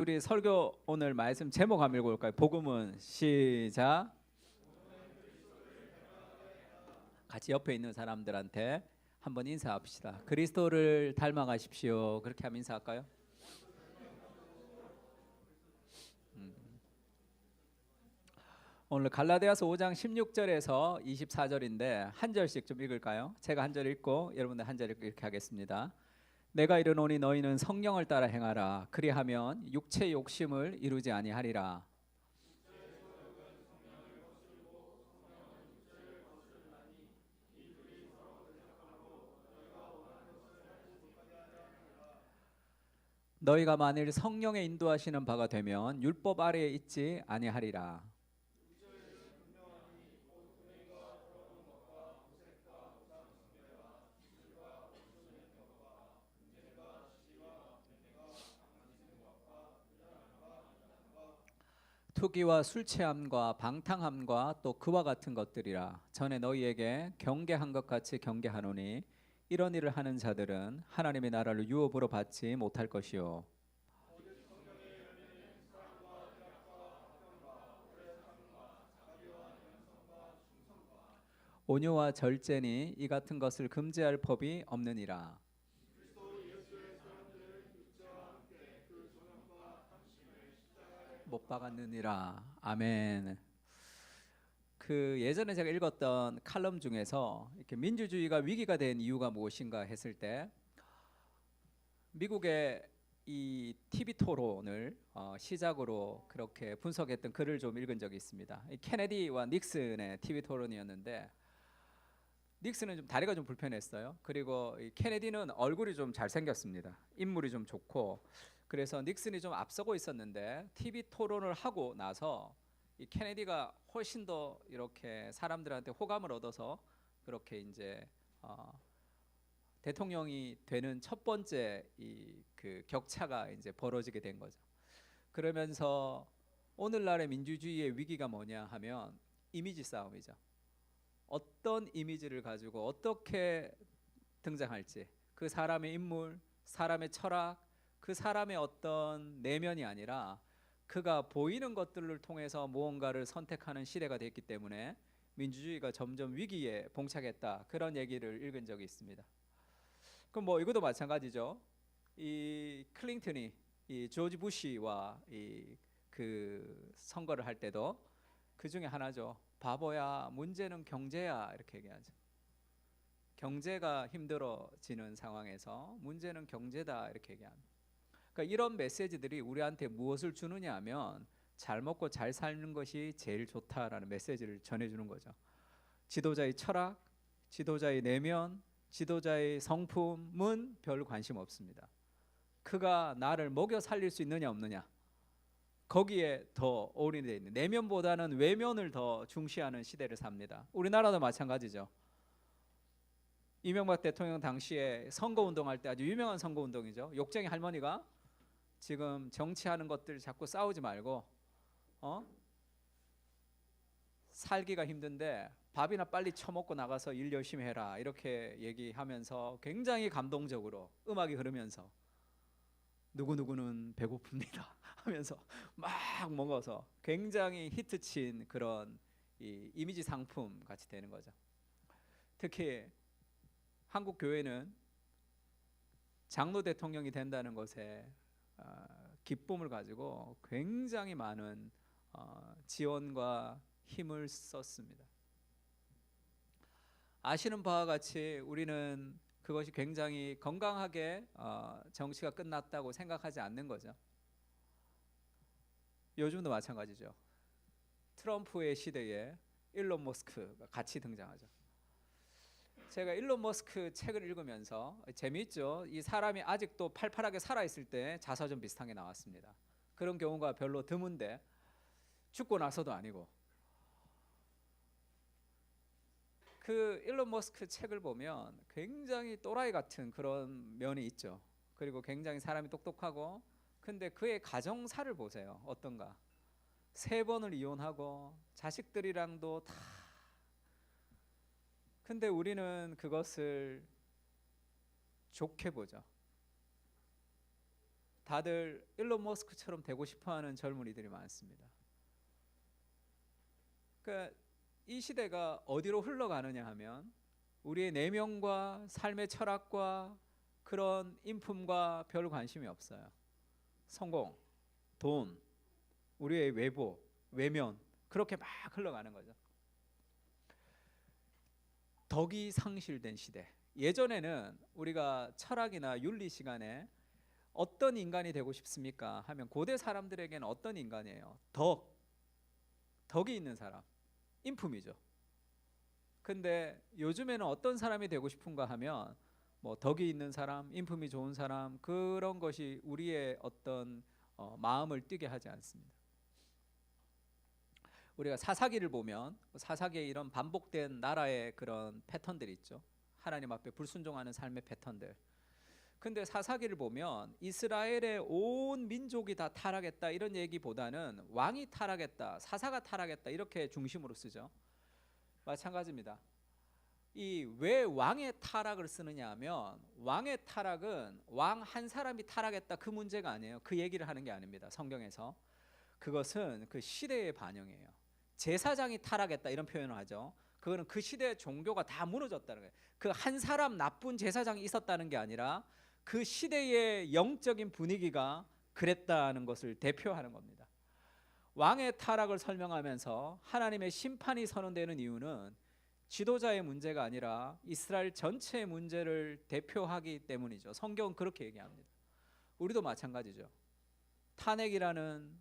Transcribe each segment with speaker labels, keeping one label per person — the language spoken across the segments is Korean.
Speaker 1: 우리 설교 오늘 말씀 제목 한번 읽어볼까요? 복음은 시작. 같이 옆에 있는 사람들한테 한번 인사합시다. 그리스도를 닮아가십시오. 그렇게 하면 인사할까요? 오늘 갈라디아서 5장 16절에서 24절인데 한 절씩 좀 읽을까요? 제가 한 절 읽고 여러분들 한 절 읽고 이렇게 하겠습니다. 내가 이르노니 너희는 성령을 따라 행하라. 그리하면 육체의 욕심을 이루지 아니하리라. 너희가 만일 성령의 인도하시는 바가 되면 율법 아래에 있지 아니하리라. 투기와 술 취함과 방탕함과 또 그와 같은 것들이라. 전에 너희에게 경계한 것 같이 경계하노니 이런 일을 하는 자들은 하나님의 나라를 유업으로 받지 못할 것이요. 온유와 절제니 이 같은 것을 금지할 법이 없느니라. 못 박았느니라. 아멘. 그 예전에 제가 읽었던 칼럼 중에서 이렇게 민주주의가 위기가 된 이유가 무엇인가 했을 때 미국의 이 TV 토론을 시작으로 그렇게 분석했던 글을 좀 읽은 적이 있습니다. 이 케네디와 닉슨의 TV 토론이었는데 닉슨은 좀 다리가 좀 불편했어요. 그리고 이 케네디는 얼굴이 좀 잘생겼습니다. 인물이 좀 좋고 그래서 닉슨이 좀 앞서고 있었는데 TV 토론을 하고 나서 이 케네디가 훨씬 더 이렇게 사람들한테 호감을 얻어서 그렇게 이제 대통령이 되는 첫 번째 이 그 격차가 이제 벌어지게 된 거죠. 그러면서 오늘날의 민주주의의 위기가 뭐냐 하면 이미지 싸움이죠. 어떤 이미지를 가지고 어떻게 등장할지, 그 사람의 인물, 사람의 철학, 그 사람의 어떤 내면이 아니라 그가 보이는 것들을 통해서 무언가를 선택하는 시대가 됐기 때문에 민주주의가 점점 위기에 봉착했다. 그런 얘기를 읽은 적이 있습니다. 그럼 뭐 이것도 마찬가지죠. 이 클린턴이 이 조지 부시와 이 그 선거를 할 때도 그 중에 하나죠. 바보야, 문제는 경제야 이렇게 얘기하죠. 경제가 힘들어지는 상황에서 문제는 경제다 이렇게 얘기합니다. 그러니까 이런 메시지들이 우리한테 무엇을 주느냐 하면 잘 먹고 잘 사는 것이 제일 좋다라는 메시지를 전해주는 거죠. 지도자의 철학, 지도자의 내면, 지도자의 성품은 별 관심 없습니다. 그가 나를 먹여 살릴 수 있느냐 없느냐 거기에 더 올인되어 있는 내면보다는 외면을 더 중시하는 시대를 삽니다. 우리나라도 마찬가지죠. 이명박 대통령 당시에 선거운동할 때 아주 유명한 선거운동이죠. 욕쟁이 할머니가 지금 정치하는 것들 자꾸 싸우지 말고 살기가 힘든데 밥이나 빨리 처먹고 나가서 일 열심히 해라 이렇게 얘기하면서 굉장히 감동적으로 음악이 흐르면서 누구누구는 배고픕니다 하면서 막 먹어서 굉장히 히트친 그런 이 이미지 상품 같이 되는 거죠. 특히 한국 교회는 장로 대통령이 된다는 것에 기쁨을 가지고 굉장히 많은 지원과 힘을 썼습니다. 아시는 바와 같이 우리는 그것이 굉장히 건강하게 정치가 끝났다고 생각하지 않는 거죠. 요즘도 마찬가지죠. 트럼프의 시대에 일론 머스크가 같이 등장하죠. 제가 일론 머스크 책을 읽으면서 재미있죠. 이 사람이 아직도 팔팔하게 살아있을 때 자서전 비슷한 게 나왔습니다. 그런 경우가 별로 드문데 죽고 나서도 아니고 그 일론 머스크 책을 보면 굉장히 또라이 같은 그런 면이 있죠. 그리고 굉장히 사람이 똑똑하고 근데 그의 가정사를 보세요. 어떤가? 3번을 이혼하고 자식들이랑도 다 근데 우리는 그것을 좋게 보죠. 다들 일론 머스크처럼 되고 싶어하는 젊은이들이 많습니다. 그러니까 이 시대가 어디로 흘러가느냐 하면 우리의 내면과 삶의 철학과 그런 인품과 별 관심이 없어요. 성공, 돈, 우리의 외모, 외면, 그렇게 막 흘러가는 거죠. 덕이 상실된 시대. 예전에는 우리가 철학이나 윤리 시간에 어떤 인간이 되고 싶습니까 하면 고대 사람들에게는 어떤 인간이에요? 덕이 있는 사람, 인품이죠. 근데 요즘에는 어떤 사람이 되고 싶은가 하면 뭐 덕이 있는 사람, 인품이 좋은 사람, 그런 것이 우리의 어떤 마음을 뛰게 하지 않습니다. 우리가 사사기를 보면 사사기에 이런 반복된 나라의 그런 패턴들이 있죠. 하나님 앞에 불순종하는 삶의 패턴들. 근데 사사기를 보면 이스라엘의 온 민족이 다 타락했다 이런 얘기보다는 왕이 타락했다, 사사가 타락했다 이렇게 중심으로 쓰죠. 마찬가지입니다. 이 왜 왕의 타락을 쓰느냐 하면 왕의 타락은 왕 한 사람이 타락했다 그 문제가 아니에요. 그 얘기를 하는 게 아닙니다. 성경에서. 그것은 그 시대의 반영이에요. 제사장이 타락했다 이런 표현을 하죠. 그거는 그 시대의 종교가 다 무너졌다는 거예요. 그 한 사람 나쁜 제사장이 있었다는 게 아니라 그 시대의 영적인 분위기가 그랬다는 것을 대표하는 겁니다. 왕의 타락을 설명하면서 하나님의 심판이 선언되는 이유는 지도자의 문제가 아니라 이스라엘 전체의 문제를 대표하기 때문이죠. 성경은 그렇게 얘기합니다. 우리도 마찬가지죠. 탄핵이라는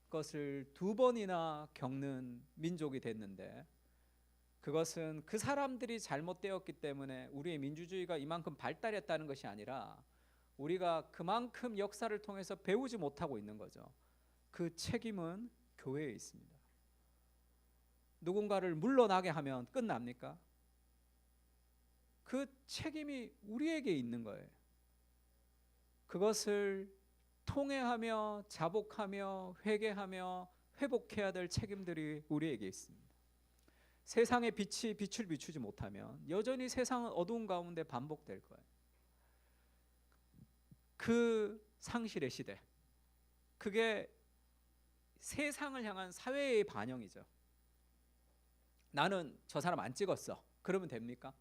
Speaker 1: 것을 2번이나 겪는 민족이 됐는데 그것은 그 사람들이 잘못되었기 때문에 우리의 민주주의가 이만큼 발달했다는 것이 아니라 우리가 그만큼 역사를 통해서 배우지 못하고 있는 거죠. 그 책임은 교회에 있습니다. 누군가를 물러나게 하면 끝납니까? 그 책임이 우리에게 있는 거예요. 그것을 통회하며 자복하며 회개하며 회복해야 될 책임들이 우리에게 있습니다. 세상의 빛이 빛을 비추지 못하면 여전히 세상은 어두운 가운데 반복될 거예요. 그 상실의 시대, 그게 세상을 향한 사회의 반영이죠. 나는 저 사람 안 찍었어. 그러면 됩니까?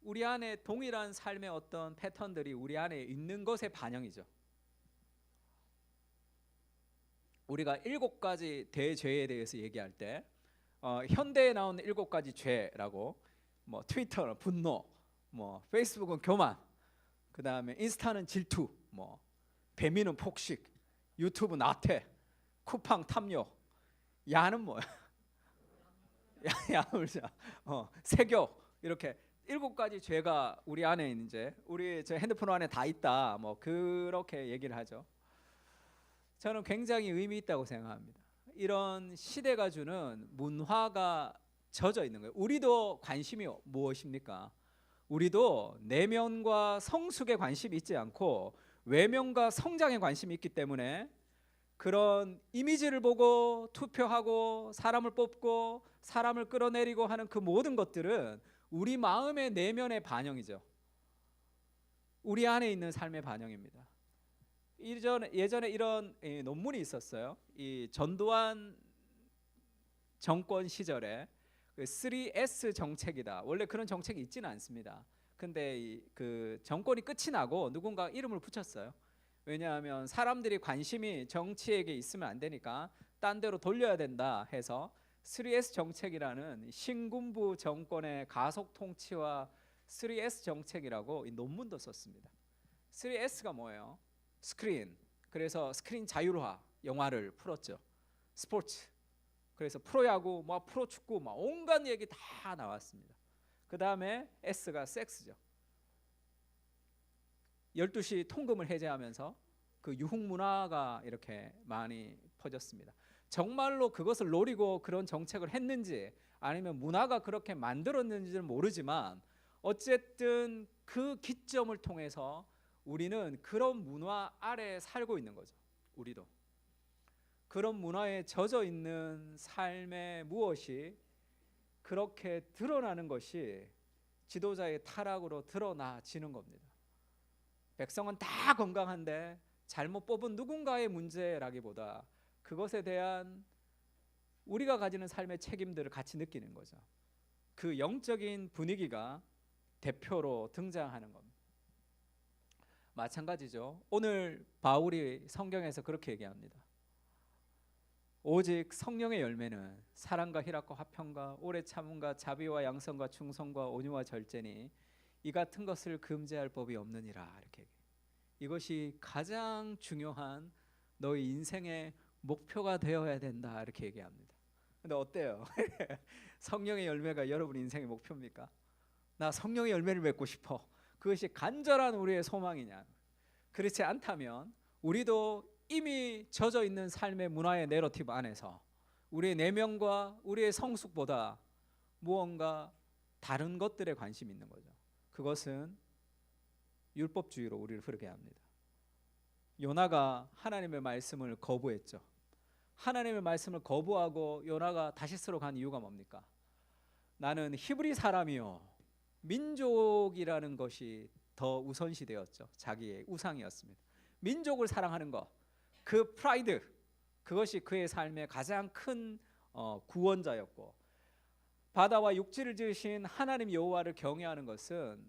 Speaker 1: 우리 안에 동일한 삶의 어떤 패턴들이 우리 안에 있는 것의 반영이죠. 우리가 7가지 대죄에 대해서 얘기할 때 현대에 나온 7가지 죄라고 뭐 트위터는 분노, 뭐 페이스북은 교만, 그 다음에 인스타는 질투, 뭐 배민은 폭식, 유튜브 나태, 쿠팡 탐욕, 야는 뭐야? 야물자, 세교 이렇게 7가지 죄가 우리 안에 이제 우리 저 핸드폰 안에 다 있다. 뭐 그렇게 얘기를 하죠. 저는 굉장히 의미 있다고 생각합니다. 이런 시대가 주는 문화가 젖어 있는 거예요. 우리도 관심이 무엇입니까? 우리도 내면과 성숙에 관심이 있지 않고 외면과 성장에 관심이 있기 때문에 그런 이미지를 보고 투표하고 사람을 뽑고 사람을 끌어내리고 하는 그 모든 것들은 우리 마음의 내면의 반영이죠. 우리 안에 있는 삶의 반영입니다. 예전에 이런 논문이 있었어요. 이 전두환 정권 시절에 그 3S 정책이다. 원래 그런 정책이 있지는 않습니다. 근데 그 정권이 끝이 나고 누군가 이름을 붙였어요. 왜냐하면 사람들이 관심이 정치에게 있으면 안 되니까 딴 데로 돌려야 된다 해서 3S 정책이라는 신군부 정권의 가속 통치와 3S 정책이라고 이 논문도 썼습니다. 3S가 뭐예요? 스크린. 그래서 스크린 자율화 영화를 풀었죠. 스포츠. 그래서 프로야구, 뭐 프로축구, 뭐 온갖 얘기 다 나왔습니다. 그 다음에 S가 섹스죠. 12시 통금을 해제하면서 그 유흥문화가 이렇게 많이 퍼졌습니다. 정말로 그것을 노리고 그런 정책을 했는지 아니면 문화가 그렇게 만들었는지는 모르지만 어쨌든 그 기점을 통해서 우리는 그런 문화 아래에 살고 있는 거죠. 우리도 그런 문화에 젖어 있는 삶의 무엇이 그렇게 드러나는 것이 지도자의 타락으로 드러나지는 겁니다. 백성은 다 건강한데 잘못 뽑은 누군가의 문제라기보다 그것에 대한 우리가 가지는 삶의 책임들을 같이 느끼는 거죠. 그 영적인 분위기가 대표로 등장하는 겁니다. 마찬가지죠. 오늘 바울이 성경에서 그렇게 얘기합니다. 오직 성령의 열매는 사랑과 희락과 화평과 오래 참음과 자비와 양선과 충성과 온유와 절제니 이 같은 것을 금지할 법이 없느니라. 이렇게 이것이 가장 중요한 너희 인생의 목표가 되어야 된다. 이렇게 얘기합니다. 근데 어때요? 성령의 열매가 여러분 인생의 목표입니까? 나 성령의 열매를 맺고 싶어. 그것이 간절한 우리의 소망이냐? 그렇지 않다면 우리도 이미 젖어 있는 삶의 문화의 내러티브 안에서 우리의 내면과 우리의 성숙보다 무언가 다른 것들에 관심이 있는 거죠. 그것은 율법주의로 우리를 흐르게 합니다. 요나가 하나님의 말씀을 거부했죠. 하나님의 말씀을 거부하고 요나가 다시스로 간 이유가 뭡니까? 나는 히브리 사람이요 민족이라는 것이 더 우선시 되었죠. 자기의 우상이었습니다. 민족을 사랑하는 것, 그 프라이드, 그것이 그의 삶의 가장 큰 구원자였고, 바다와 육지를 지으신 하나님 여호와를 경외하는 것은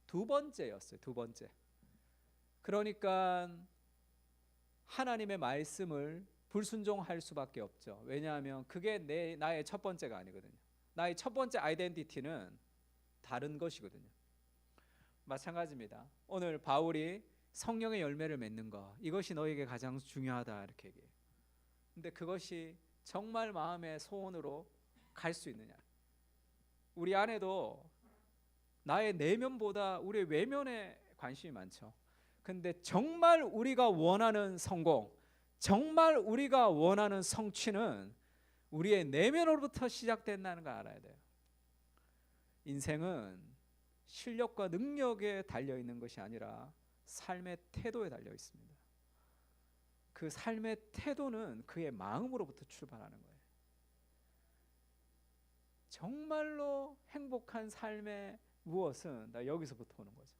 Speaker 1: 두 번째였어요. 두 번째. 그러니까 하나님의 말씀을 불순종할 수밖에 없죠. 왜냐하면 그게 나의 첫 번째가 아니거든요. 나의 첫 번째 아이덴티티는 다른 것이거든요. 마찬가지입니다. 오늘 바울이 성령의 열매를 맺는 것, 이것이 너에게 가장 중요하다 이렇게 얘기해요. 근데 그것이 정말 마음의 소원으로 갈 수 있느냐? 우리 안에도 나의 내면보다 우리의 외면에 관심이 많죠. 근데 정말 우리가 원하는 성공, 정말 우리가 원하는 성취는 우리의 내면으로부터 시작된다는 걸 알아야 돼요. 인생은 실력과 능력에 달려있는 것이 아니라 삶의 태도에 달려 있습니다. 그 삶의 태도는 그의 마음으로부터 출발하는 거예요. 정말로 행복한 삶의 무엇은 나 여기서부터 오는 거죠.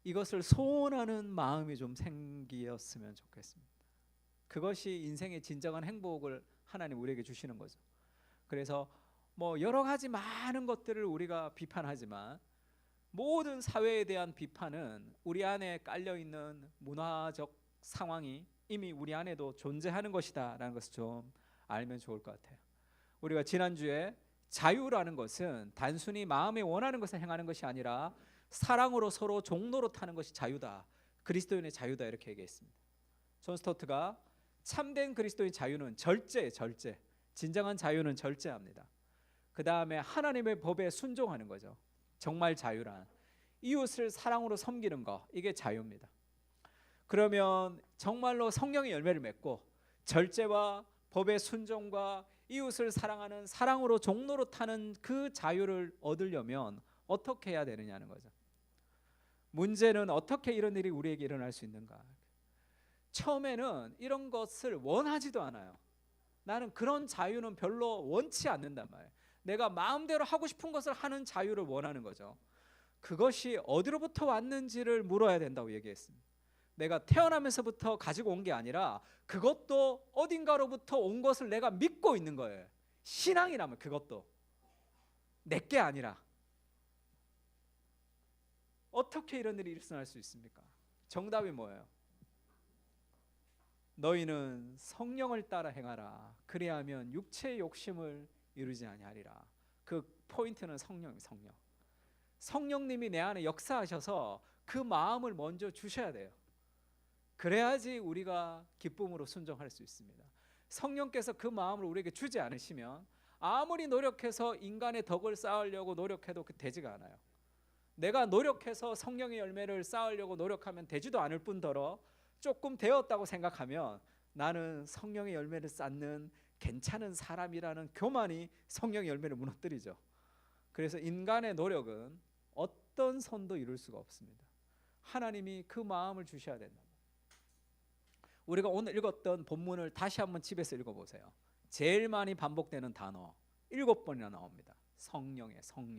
Speaker 1: 이것을 소원하는 마음이 좀 생기었으면 좋겠습니다. 그것이 인생의 진정한 행복을 하나님 우리에게 주시는 거죠. 그래서 뭐 여러 가지 많은 것들을 우리가 비판하지만 모든 사회에 대한 비판은 우리 안에 깔려있는 문화적 상황이 이미 우리 안에도 존재하는 것이다 라는 것을 좀 알면 좋을 것 같아요. 우리가 지난주에 자유라는 것은 단순히 마음에 원하는 것을 행하는 것이 아니라 사랑으로 서로 종로로 타는 것이 자유다. 그리스도인의 자유다 이렇게 얘기했습니다. 존 스토트가 참된 그리스도인 자유는 절제. 진정한 자유는 절제합니다. 그 다음에 하나님의 법에 순종하는 거죠. 정말 자유란 이웃을 사랑으로 섬기는 거, 이게 자유입니다. 그러면 정말로 성령의 열매를 맺고 절제와 법의 순종과 이웃을 사랑하는 사랑으로 종로로 타는 그 자유를 얻으려면 어떻게 해야 되느냐는 거죠. 문제는 어떻게 이런 일이 우리에게 일어날 수 있는가. 처음에는 이런 것을 원하지도 않아요. 나는 그런 자유는 별로 원치 않는단 말이에요. 내가 마음대로 하고 싶은 것을 하는 자유를 원하는 거죠. 그것이 어디로부터 왔는지를 물어야 된다고 얘기했습니다. 내가 태어나면서부터 가지고 온 게 아니라 그것도 어딘가로부터 온 것을 내가 믿고 있는 거예요. 신앙이라면 그것도 내게 아니라. 어떻게 이런 일이 일어날 수 있습니까? 정답이 뭐예요? 너희는 성령을 따라 행하라. 그리하면 육체의 욕심을 이루지 아니하리라. 그 포인트는 성령. 성령님이 내 안에 역사하셔서 그 마음을 먼저 주셔야 돼요. 그래야지 우리가 기쁨으로 순종할 수 있습니다. 성령께서 그 마음을 우리에게 주지 않으시면 아무리 노력해서 인간의 덕을 쌓으려고 노력해도 되지가 않아요. 내가 노력해서 성령의 열매를 쌓으려고 노력하면 되지도 않을 뿐더러 조금 되었다고 생각하면 나는 성령의 열매를 쌓는 괜찮은 사람이라는 교만이 성령의 열매를 무너뜨리죠. 그래서 인간의 노력은 어떤 선도 이룰 수가 없습니다. 하나님이 그 마음을 주셔야 된다. 우리가 오늘 읽었던 본문을 다시 한번 집에서 읽어보세요. 제일 많이 반복되는 단어 7번이나 나옵니다. 성령의 성령이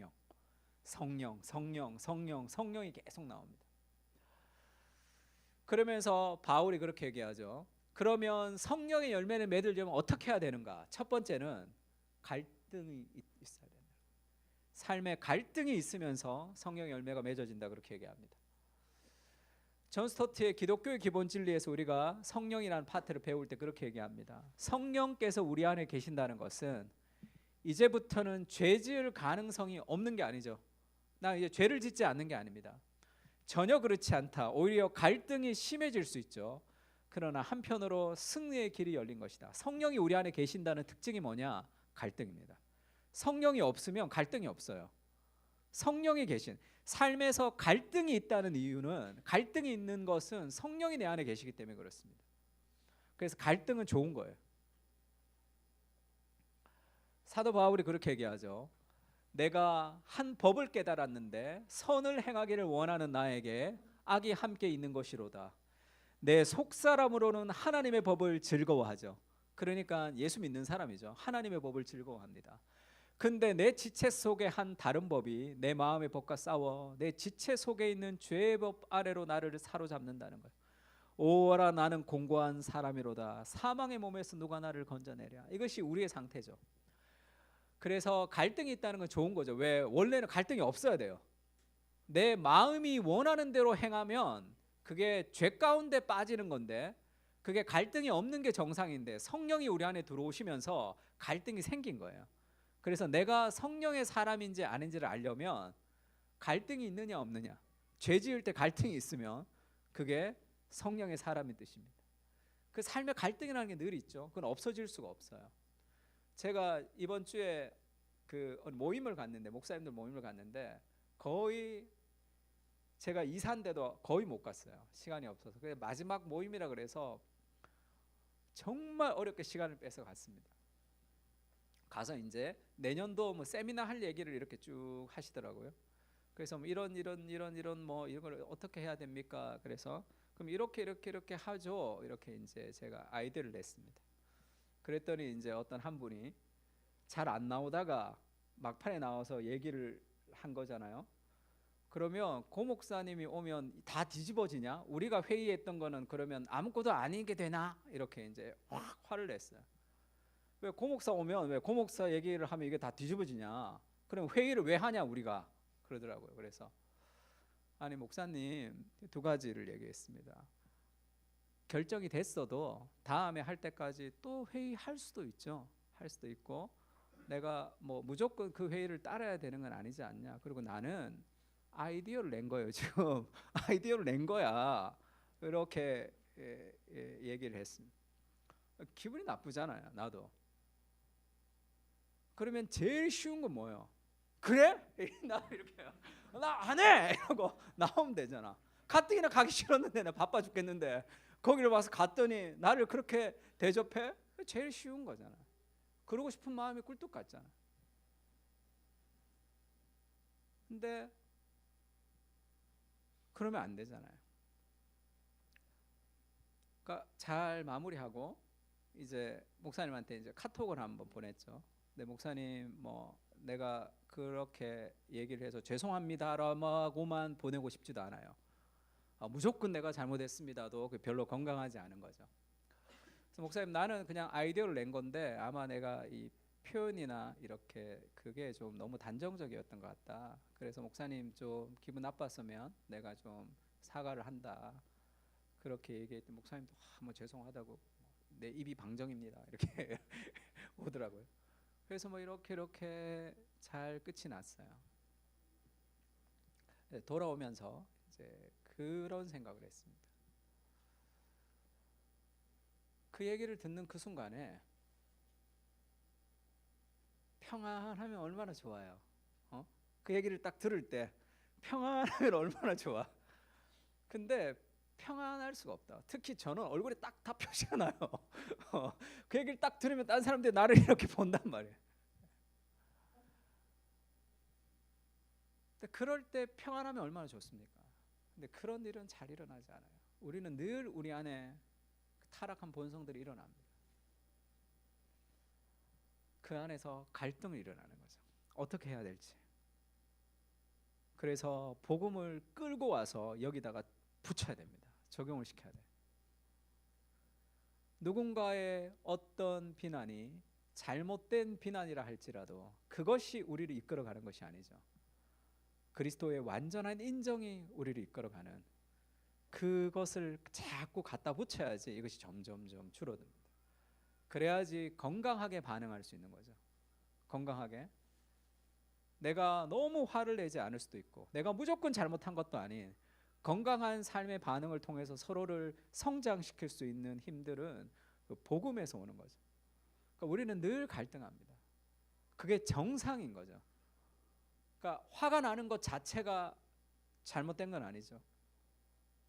Speaker 1: 계속 나옵니다. 그러면서 바울이 그렇게 얘기하죠. 그러면 성령의 열매를 맺으려면 어떻게 해야 되는가? 첫 번째는 갈등이 있어야 된다. 삶에 갈등이 있으면서 성령의 열매가 맺어진다, 그렇게 얘기합니다. 존 스토트의 기독교의 기본 진리에서 우리가 성령이라는 파트를 배울 때 그렇게 얘기합니다. 성령께서 우리 안에 계신다는 것은 이제부터는 죄 지을 가능성이 없는 게 아니죠. 나 이제 죄를 짓지 않는 게 아닙니다. 전혀 그렇지 않다. 오히려 갈등이 심해질 수 있죠. 그러나 한편으로 승리의 길이 열린 것이다. 성령이 우리 안에 계신다는 특징이 뭐냐? 갈등입니다. 성령이 없으면 갈등이 없어요. 성령이 계신, 삶에서 갈등이 있다는 이유는, 갈등이 있는 것은 성령이 내 안에 계시기 때문에 그렇습니다. 그래서 갈등은 좋은 거예요. 사도 바울이 그렇게 얘기하죠. 내가 한 법을 깨달았는데 선을 행하기를 원하는 나에게 악이 함께 있는 것이로다. 내 속사람으로는 하나님의 법을 즐거워하죠. 그러니까 예수 믿는 사람이죠. 하나님의 법을 즐거워합니다. 근데 내 지체 속에 한 다른 법이 내 마음의 법과 싸워 내 지체 속에 있는 죄의 법 아래로 나를 사로잡는다는 거예요. 오라 나는 공고한 사람이로다. 사망의 몸에서 누가 나를 건져내랴. 이것이 우리의 상태죠. 그래서 갈등이 있다는 건 좋은 거죠. 왜? 원래는 갈등이 없어야 돼요. 내 마음이 원하는 대로 행하면 그게 죄 가운데 빠지는 건데, 그게 갈등이 없는 게 정상인데 성령이 우리 안에 들어오시면서 갈등이 생긴 거예요. 그래서 내가 성령의 사람인지 아닌지를 알려면 갈등이 있느냐 없느냐, 죄 지을 때 갈등이 있으면 그게 성령의 사람인 뜻입니다. 그 삶에 갈등이라는 게 늘 있죠. 그건 없어질 수가 없어요. 제가 이번 주에 그 모임을 갔는데, 목사님들 모임을 갔는데 거의 제가 이사인데도 거의 못 갔어요. 시간이 없어서. 그래서 마지막 모임이라 그래서 정말 어렵게 시간을 빼서 갔습니다. 가서 이제 내년도 뭐 세미나 할 얘기를 이렇게 쭉 하시더라고요. 그래서 뭐 이런 뭐 이런 걸 어떻게 해야 됩니까? 그래서 그럼 이렇게 하죠. 이렇게 이제 제가 아이디어를 냈습니다. 그랬더니 이제 어떤 한 분이 잘 안 나오다가 막판에 나와서 얘기를 한 거잖아요. 그러면 고 목사님이 오면 다 뒤집어지냐? 우리가 회의했던 거는 그러면 아무것도 아니게 되나? 이렇게 이제 확 화를 냈어요. 왜 고 목사 오면 왜 고 목사 얘기를 하면 이게 다 뒤집어지냐? 그럼 회의를 왜 하냐 우리가? 그러더라고요. 그래서 아니 목사님, 두 가지를 얘기했습니다. 결정이 됐어도 다음에 할 때까지 또 회의할 수도 있죠. 할 수도 있고 내가 뭐 무조건 그 회의를 따라야 되는 건 아니지 않냐. 그리고 나는 아이디어를 낸 거예요. 지금 아이디어를 낸 거야. 이렇게 얘기를 했습니다. 기분이 나쁘잖아요. 나도. 그러면 제일 쉬운 건 뭐예요? 그래? 나 이렇게 나 안 해! 이러고 나오면 되잖아. 가뜩이나 가기 싫었는데 나 바빠 죽겠는데 거기를 와서 갔더니 나를 그렇게 대접해? 제일 쉬운 거잖아. 그러고 싶은 마음이 꿀뚝 같잖아. 근데 그러면 안 되잖아요. 그러니까 잘 마무리하고 이제 목사님한테 이제 카톡을 한번 보냈죠. 네, 목사님 뭐 내가 그렇게 얘기를 해서 죄송합니다라고만 보내고 싶지도 않아요. 무조건 내가 잘못했습니다도 별로 건강하지 않은 거죠. 그래서 목사님 나는 그냥 아이디어를 낸 건데 아마 내가 이 표현이나 이렇게 그게 좀 너무 단정적이었던 것 같다. 그래서 목사님 좀 기분 나빴으면 내가 좀 사과를 한다. 그렇게 얘기했더니 목사님도 뭐 죄송하다고 내 입이 방정입니다. 이렇게 오더라고요. 그래서 뭐 이렇게 잘 끝이 났어요. 네, 돌아오면서 이제 그런 생각을 했습니다. 그 얘기를 듣는 그 순간에 평안하면 얼마나 좋아요. 그 얘기를 딱 들을 때 평안하면 얼마나 좋아. 근데 평안할 수가 없다. 특히 저는 얼굴에 딱 다 표시가 나요. 그 얘기를 딱 들으면 다른 사람들이 나를 이렇게 본단 말이에요. 근데 그럴 때 평안하면 얼마나 좋습니까? 근데 그런 일은 잘 일어나지 않아요. 우리는 늘 우리 안에 타락한 본성들이 일어납니다. 그 안에서 갈등이 일어나는 거죠. 어떻게 해야 될지. 그래서 복음을 끌고 와서 여기다가 붙여야 됩니다. 적용을 시켜야 돼. 누군가의 어떤 비난이 잘못된 비난이라 할지라도 그것이 우리를 이끌어가는 것이 아니죠. 그리스도의 완전한 인정이 우리를 이끌어가는, 그것을 자꾸 갖다 붙여야지 이것이 점점점 줄어듭니다. 그래야지 건강하게 반응할 수 있는 거죠. 건강하게. 내가 너무 화를 내지 않을 수도 있고, 내가 무조건 잘못한 것도 아닌 건강한 삶의 반응을 통해서 서로를 성장시킬 수 있는 힘들은 그 복음에서 오는 거죠. 그러니까 우리는 늘 갈등합니다. 그게 정상인 거죠. 그러니까 화가 나는 것 자체가 잘못된 건 아니죠.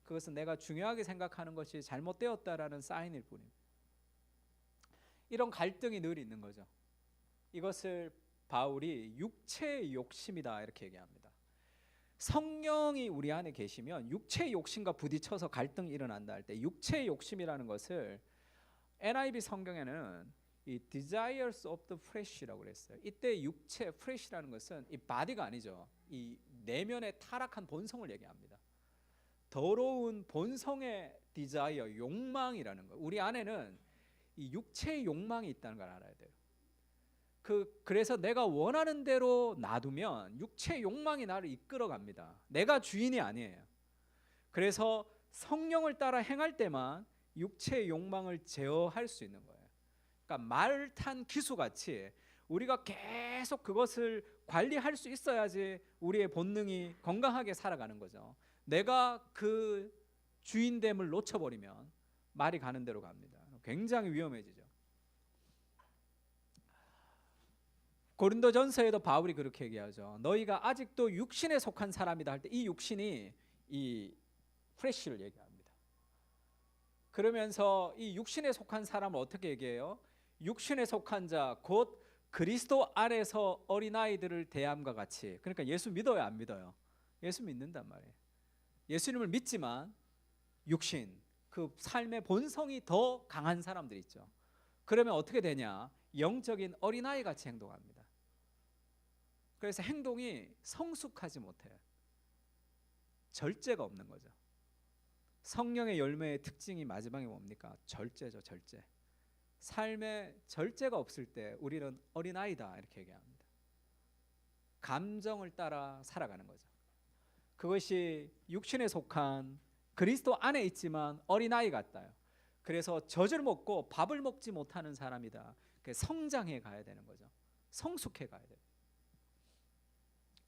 Speaker 1: 그것은 내가 중요하게 생각하는 것이 잘못되었다라는 사인일 뿐입니다. 이런 갈등이 늘 있는 거죠. 이것을 바울이 육체의 욕심이다 이렇게 얘기합니다. 성령이 우리 안에 계시면 육체의 욕심과 부딪혀서 갈등이 일어난다 할 때, 육체의 욕심이라는 것을 NIV 성경에는 이 desires of the flesh라고 그랬어요. 이때 육체, flesh라는 것은 이 body가 아니죠. 이 내면의 타락한 본성을 얘기합니다. 더러운 본성의 desire, 욕망이라는 거. 우리 안에는 이 육체의 욕망이 있다는 걸 알아야 돼요. 그래서 내가 원하는 대로 놔두면 육체의 욕망이 나를 이끌어갑니다. 내가 주인이 아니에요. 그래서 성령을 따라 행할 때만 육체의 욕망을 제어할 수 있는 거예요. 그러니까 말 탄 기수같이 우리가 계속 그것을 관리할 수 있어야지 우리의 본능이 건강하게 살아가는 거죠. 내가 그 주인됨을 놓쳐버리면 말이 가는 대로 갑니다. 굉장히 위험해지죠. 고린도전서에도 바울이 그렇게 얘기하죠. 너희가 아직도 육신에 속한 사람이다 할 때 이 육신이 이 플래시를 얘기합니다. 그러면서 이 육신에 속한 사람을 어떻게 얘기해요? 육신에 속한 자 곧 그리스도 안에서 어린아이들을 대함과 같이. 그러니까 예수 믿어요, 안 믿어요? 예수 믿는단 말이에요. 예수님을 믿지만 육신, 그 삶의 본성이 더 강한 사람들 있죠. 그러면 어떻게 되냐? 영적인 어린아이 같이 행동합니다. 그래서 행동이 성숙하지 못해요. 절제가 없는 거죠. 성령의 열매의 특징이 마지막에 뭡니까? 절제죠, 절제. 삶에 절제가 없을 때 우리는 어린아이다 이렇게 얘기합니다. 감정을 따라 살아가는 거죠. 그것이 육신에 속한 그리스도 안에 있지만 어린아이 같다요. 그래서 젖을 먹고 밥을 먹지 못하는 사람이다. 성장해 가야 되는 거죠. 성숙해 가야 돼요.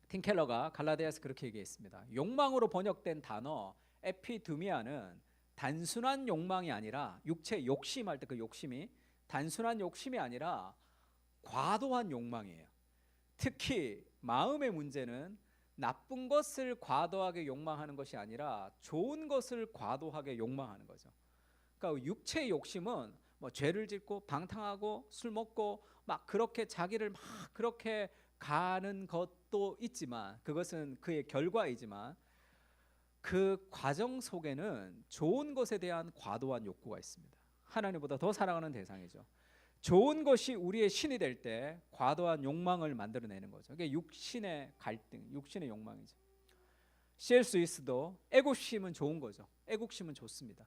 Speaker 1: 팀 켈러가 갈라디아에서 그렇게 얘기했습니다. 욕망으로 번역된 단어 에피두미아는 단순한 욕망이 아니라, 육체 욕심할 때 그 욕심이 단순한 욕심이 아니라 과도한 욕망이에요. 특히 마음의 문제는 나쁜 것을 과도하게 욕망하는 것이 아니라 좋은 것을 과도하게 욕망하는 거죠. 그러니까 육체의 욕심은 뭐 죄를 짓고 방탕하고 술 먹고 막 그렇게 자기를 막 그렇게 가는 것도 있지만, 그것은 그의 결과이지만 그 과정 속에는 좋은 것에 대한 과도한 욕구가 있습니다. 하나님보다 더 사랑하는 대상이죠. 좋은 것이 우리의 신이 될 때 과도한 욕망을 만들어내는 거죠. 그게 육신의 갈등, 육신의 욕망이죠. C.S. 루이스도 애국심은 좋은 거죠. 애국심은 좋습니다.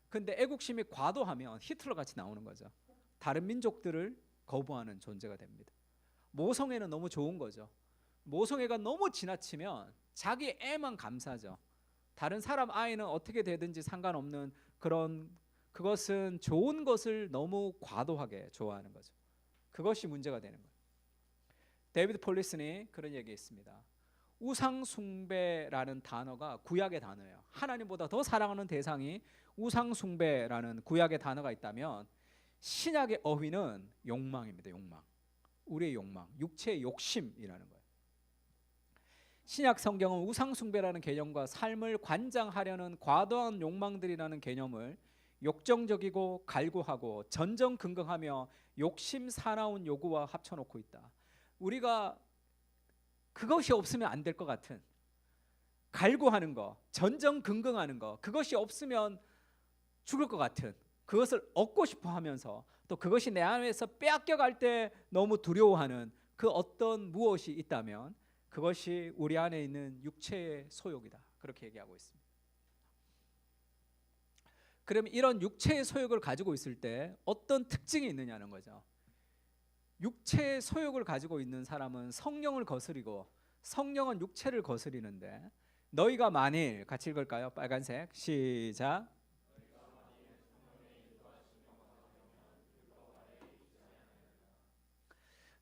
Speaker 1: 근데 애국심이 과도하면 히틀러 같이 나오는 거죠. 다른 민족들을 거부하는 존재가 됩니다. 모성애는 너무 좋은 거죠. 모성애가 너무 지나치면 자기 애만 감사하죠. 다른 사람 아이는 어떻게 되든지 상관없는 그것은 좋은 것을 너무 과도하게 좋아하는 거죠. 그것이 문제가 되는 거예요. 데이비드 폴리슨이 그런 얘기했습니다. 우상 숭배라는 단어가 구약의 단어예요. 하나님보다 더 사랑하는 대상이 우상 숭배라는 구약의 단어가 있다면, 신약의 어휘는 욕망입니다. 욕망. 우리의 욕망, 육체의 욕심이라는 거예요. 신약 성경은 우상 숭배라는 개념과 삶을 관장하려는 과도한 욕망들이라는 개념을 욕정적이고 갈구하고 전전긍긍하며 욕심 사나운 요구와 합쳐놓고 있다. 우리가 그것이 없으면 안 될 것 같은, 갈구하는 거, 전전긍긍하는 거, 그것이 없으면 죽을 것 같은, 그것을 얻고 싶어 하면서 또 그것이 내 안에서 빼앗겨갈 때 너무 두려워하는 그 어떤 무엇이 있다면 그것이 우리 안에 있는 육체의 소욕이다. 그렇게 얘기하고 있습니다. 그러면 이런 육체의 소욕을 가지고 있을 때 어떤 특징이 있느냐는 거죠. 육체의 소욕을 가지고 있는 사람은 성령을 거스리고 성령은 육체를 거스리는데, 너희가 만일, 같이 읽을까요? 빨간색 시작.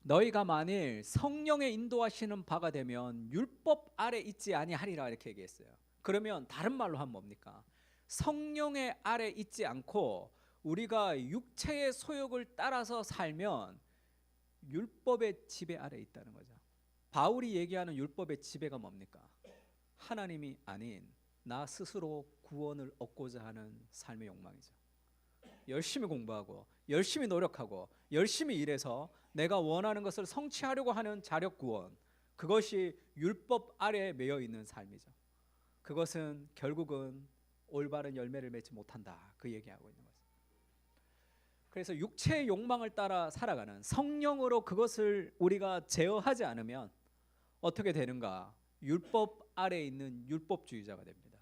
Speaker 1: 너희가 만일 성령의 인도하시는 바가 되면 율법 아래 있지 아니하리라, 이렇게 얘기했어요. 그러면 다른 말로 하면 뭡니까? 성령의 아래 있지 않고 우리가 육체의 소욕을 따라서 살면 율법의 지배 아래 있다는 거죠. 바울이 얘기하는 율법의 지배가 뭡니까? 하나님이 아닌 나 스스로 구원을 얻고자 하는 삶의 욕망이죠. 열심히 공부하고 열심히 노력하고 열심히 일해서 내가 원하는 것을 성취하려고 하는 자력 구원, 그것이 율법 아래에 매여 있는 삶이죠. 그것은 결국은 올바른 열매를 맺지 못한다, 그 얘기하고 있는 거죠. 그래서 육체의 욕망을 따라 살아가는, 성령으로 그것을 우리가 제어하지 않으면 어떻게 되는가? 율법 아래에 있는 율법주의자가 됩니다.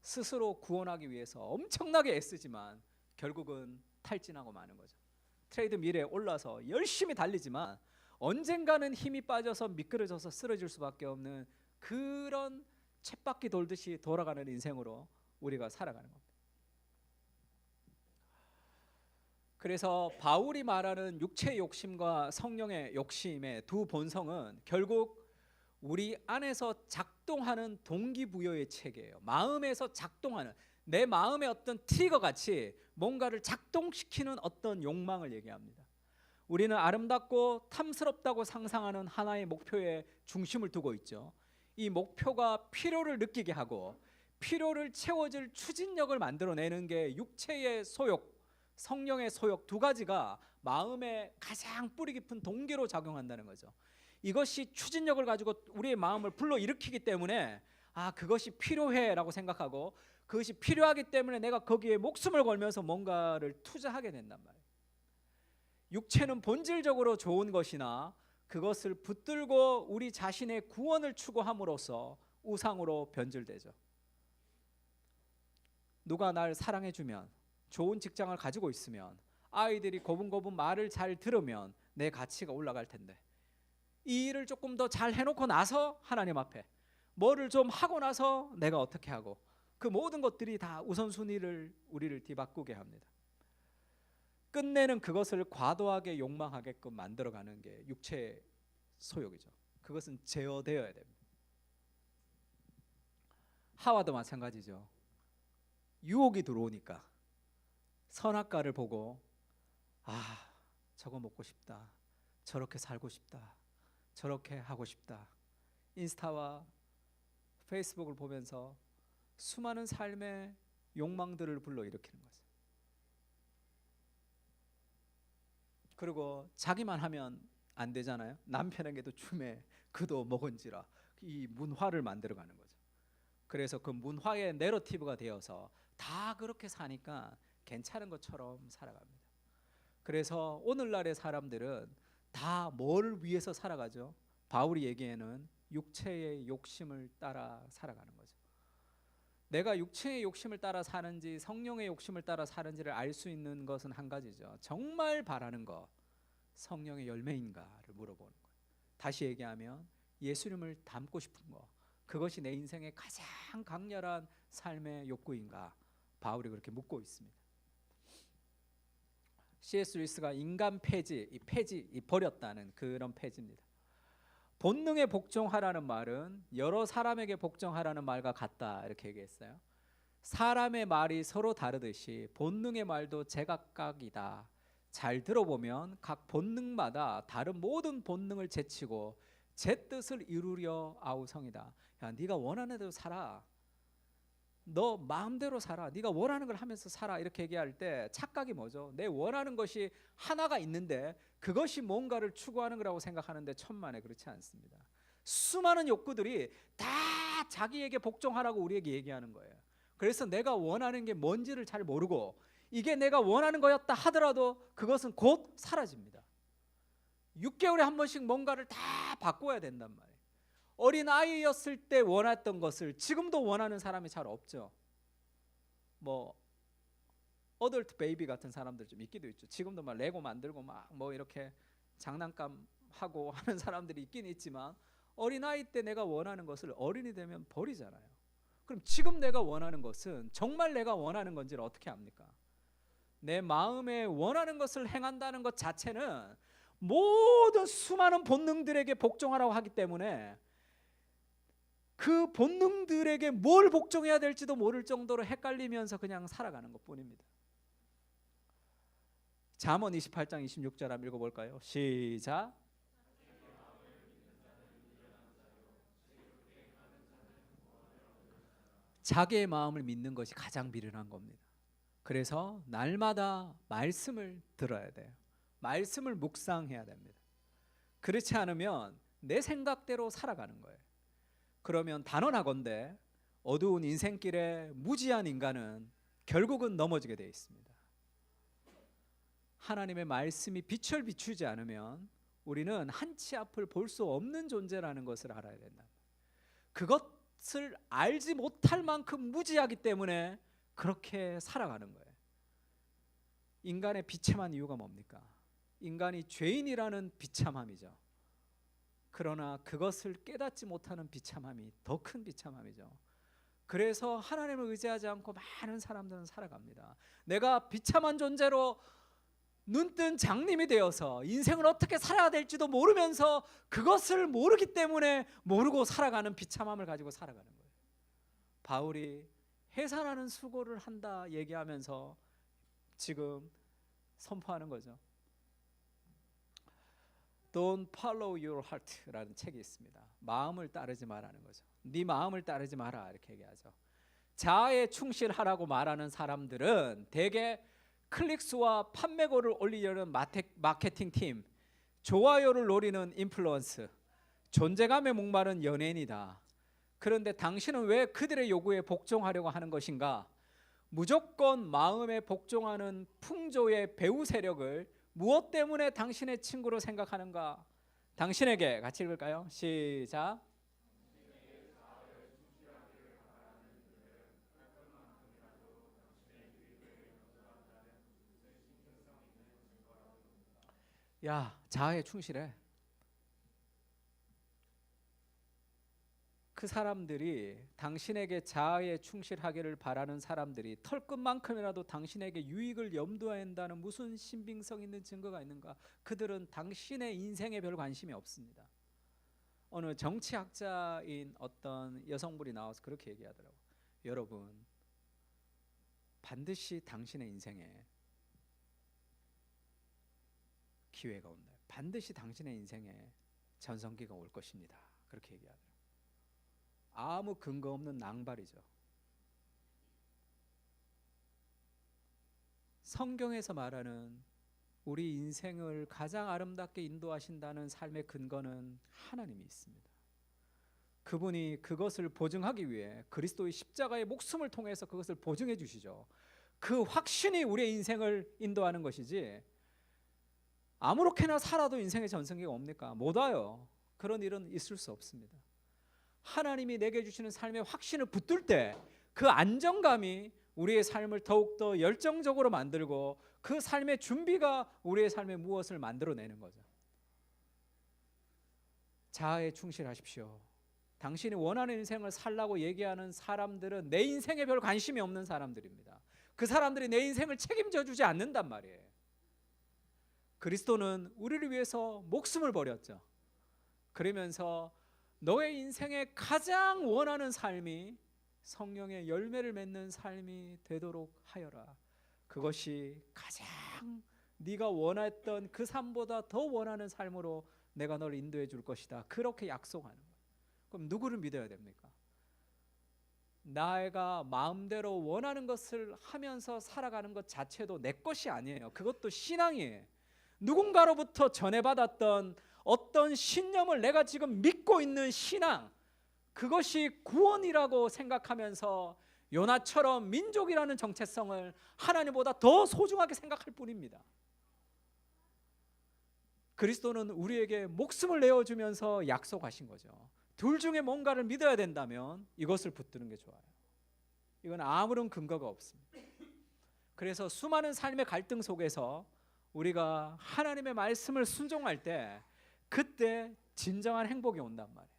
Speaker 1: 스스로 구원하기 위해서 엄청나게 애쓰지만 결국은 탈진하고 마는 거죠. 트레이드밀에 올라서 열심히 달리지만 언젠가는 힘이 빠져서 미끄러져서 쓰러질 수밖에 없는 그런 쳇바퀴 돌듯이 돌아가는 인생으로 우리가 살아가는 겁니다. 그래서 바울이 말하는 육체의 욕심과 성령의 욕심의 두 본성은 결국 우리 안에서 작동하는 동기부여의 체계예요. 마음에서 작동하는, 내 마음의 어떤 트리거 같이 뭔가를 작동시키는 어떤 욕망을 얘기합니다. 우리는 아름답고 탐스럽다고 상상하는 하나의 목표에 중심을 두고 있죠. 이 목표가 필요를 느끼게 하고 필요를 채워줄 추진력을 만들어내는 게 육체의 소욕, 성령의 소욕, 두 가지가 마음의 가장 뿌리 깊은 동기로 작용한다는 거죠. 이것이 추진력을 가지고 우리의 마음을 불러일으키기 때문에 그것이 필요해라고 생각하고, 그것이 필요하기 때문에 내가 거기에 목숨을 걸면서 뭔가를 투자하게 된단 말이에요. 육체는 본질적으로 좋은 것이나 그것을 붙들고 우리 자신의 구원을 추구함으로써 우상으로 변질되죠. 누가 날 사랑해주면, 좋은 직장을 가지고 있으면, 아이들이 고분고분 말을 잘 들으면 내 가치가 올라갈 텐데, 이 일을 조금 더 잘 해놓고 나서 하나님 앞에 뭐를 좀 하고 나서 내가 어떻게 하고, 그 모든 것들이 다 우선순위를 우리를 뒤바꾸게 합니다. 끝내는 그것을 과도하게 욕망하게끔 만들어가는 게 육체의 소욕이죠. 그것은 제어되어야 됩니다. 하와도 마찬가지죠. 유혹이 들어오니까 선악과를 보고 저거 먹고 싶다, 저렇게 살고 싶다, 저렇게 하고 싶다, 인스타와 페이스북을 보면서 수많은 삶의 욕망들을 불러일으키는 거죠. 그리고 자기만 하면 안 되잖아요. 남편에게도 주매 그도 먹은지라, 이 문화를 만들어가는 거죠. 그래서 그 문화의 내러티브가 되어서 다 그렇게 사니까 괜찮은 것처럼 살아갑니다. 그래서 오늘날의 사람들은 다 뭘 위해서 살아가죠? 바울이 얘기에는 육체의 욕심을 따라 살아가는 거죠. 내가 육체의 욕심을 따라 사는지 성령의 욕심을 따라 사는지를 알 수 있는 것은 한 가지죠. 정말 바라는 거 성령의 열매인가를 물어보는 거예요. 다시 얘기하면 예수님을 닮고 싶은 거, 그것이 내 인생의 가장 강렬한 삶의 욕구인가? 바울이 그렇게 묻고 있습니다. C.S. 루이스가 인간 폐지, 이 버렸다는 그런 폐지입니다. 본능에 복종하라는 말은 여러 사람에게 복종하라는 말과 같다, 이렇게 얘기했어요. 사람의 말이 서로 다르듯이 본능의 말도 제각각이다. 잘 들어보면 각 본능마다 다른 모든 본능을 제치고 제 뜻을 이루려 아우성이다. 야, 네가 원하는 대로 살아. 너 마음대로 살아. 네가 원하는 걸 하면서 살아. 이렇게 얘기할 때 착각이 뭐죠? 내 원하는 것이 하나가 있는데 그것이 뭔가를 추구하는 거라고 생각하는데 천만에 그렇지 않습니다. 수많은 욕구들이 다 자기에게 복종하라고 우리에게 얘기하는 거예요. 그래서 내가 원하는 게 뭔지를 잘 모르고 이게 내가 원하는 거였다 하더라도 그것은 곧 사라집니다. 6개월에 한 번씩 뭔가를 다 바꿔야 된단 말이에요. 어린 아이였을 때 원했던 것을 지금도 원하는 사람이 잘 없죠. 뭐 어덜트 베이비 같은 사람들 좀 있기도 있죠. 지금도 막 레고 만들고 막 뭐 이렇게 장난감 하고 하는 사람들이 있긴 있지만 어린아이 때 내가 원하는 것을 어른이 되면 버리잖아요. 그럼 지금 내가 원하는 것은 정말 내가 원하는 건지를 어떻게 압니까? 내 마음에 원하는 것을 행한다는 것 자체는 모든 수많은 본능들에게 복종하라고 하기 때문에 그 본능들에게 뭘 복종해야 될지도 모를 정도로 헷갈리면서 그냥 살아가는 것뿐입니다. 잠언 28장 26절 한번 읽어볼까요? 시작. 자기의 마음을 믿는 것이 가장 미련한 겁니다. 그래서 날마다 말씀을 들어야 돼요. 말씀을 묵상해야 됩니다. 그렇지 않으면 내 생각대로 살아가는 거예요. 그러면 단언하건대 어두운 인생길에 무지한 인간은 결국은 넘어지게 되어 있습니다. 하나님의 말씀이 빛을 비추지 않으면 우리는 한치 앞을 볼 수 없는 존재라는 것을 알아야 된다. 그것을 알지 못할 만큼 무지하기 때문에 그렇게 살아가는 거예요. 인간의 비참한 이유가 뭡니까? 인간이 죄인이라는 비참함이죠. 그러나 그것을 깨닫지 못하는 비참함이 더 큰 비참함이죠. 그래서 하나님을 의지하지 않고 많은 사람들은 살아갑니다. 내가 비참한 존재로 눈뜬 장님이 되어서 인생을 어떻게 살아야 될지도 모르면서 그것을 모르기 때문에 모르고 살아가는 비참함을 가지고 살아가는 거예요. 바울이 해산하는 수고를 한다 얘기하면서 지금 선포하는 거죠. Don't follow your heart라는 책이 있습니다. 마음을 따르지 마라는 거죠. 네 마음을 따르지 마라 이렇게 얘기하죠. 자아에 충실하라고 말하는 사람들은 대개 클릭수와 판매고를 올리려는 마케팅 팀, 좋아요를 노리는 인플루언스, 존재감에 목마른 연예인이다. 그런데 당신은 왜 그들의 요구에 복종하려고 하는 것인가? 무조건 마음에 복종하는 풍조의 배후 세력을 무엇 때문에 당신의 친구로 생각하는가? 당신에게 같이 읽을까요? 시작. 야, 자아에 충실해. 그 사람들이 당신에게 자아에 충실하기를 바라는 사람들이 털끝만큼이라도 당신에게 유익을 염두해야 한다는 무슨 신빙성 있는 증거가 있는가? 그들은 당신의 인생에 별 관심이 없습니다. 어느 정치학자인 어떤 여성분이 나와서 그렇게 얘기하더라고요. 여러분, 반드시 당신의 인생에 기회가 온다. 반드시 당신의 인생에 전성기가 올 것입니다. 그렇게 얘기하더라고요. 아무 근거 없는 낭발이죠. 성경에서 말하는 우리 인생을 가장 아름답게 인도하신다는 삶의 근거는 하나님이 있습니다. 그분이 그것을 보증하기 위해 그리스도의 십자가의 목숨을 통해서 그것을 보증해 주시죠. 그 확신이 우리의 인생을 인도하는 것이지 아무렇게나 살아도 인생의 전성기가 옵니까? 못 와요. 그런 일은 있을 수 없습니다. 하나님이 내게 주시는 삶의 확신을 붙들 때 그 안정감이 우리의 삶을 더욱더 열정적으로 만들고 그 삶의 준비가 우리의 삶에 무엇을 만들어내는 거죠. 자아에 충실하십시오. 당신이 원하는 인생을 살라고 얘기하는 사람들은 내 인생에 별 관심이 없는 사람들입니다. 그 사람들이 내 인생을 책임져 주지 않는단 말이에요. 그리스도는 우리를 위해서 목숨을 버렸죠. 그러면서 너의 인생에 가장 원하는 삶이 성령의 열매를 맺는 삶이 되도록 하여라. 그것이 가장 네가 원했던 그 삶보다 더 원하는 삶으로 내가 널 인도해 줄 것이다. 그렇게 약속하는 거예요. 그럼 누구를 믿어야 됩니까? 내가 마음대로 원하는 것을 하면서 살아가는 것 자체도 내 것이 아니에요. 그것도 신앙이에요. 누군가로부터 전해받았던 어떤 신념을 내가 지금 믿고 있는 신앙, 그것이 구원이라고 생각하면서 요나처럼 민족이라는 정체성을 하나님보다 더 소중하게 생각할 뿐입니다. 그리스도는 우리에게 목숨을 내어주면서 약속하신 거죠. 둘 중에 뭔가를 믿어야 된다면 이것을 붙드는 게 좋아요. 이건 아무런 근거가 없습니다. 그래서 수많은 삶의 갈등 속에서 우리가 하나님의 말씀을 순종할 때 그때 진정한 행복이 온단 말이에요.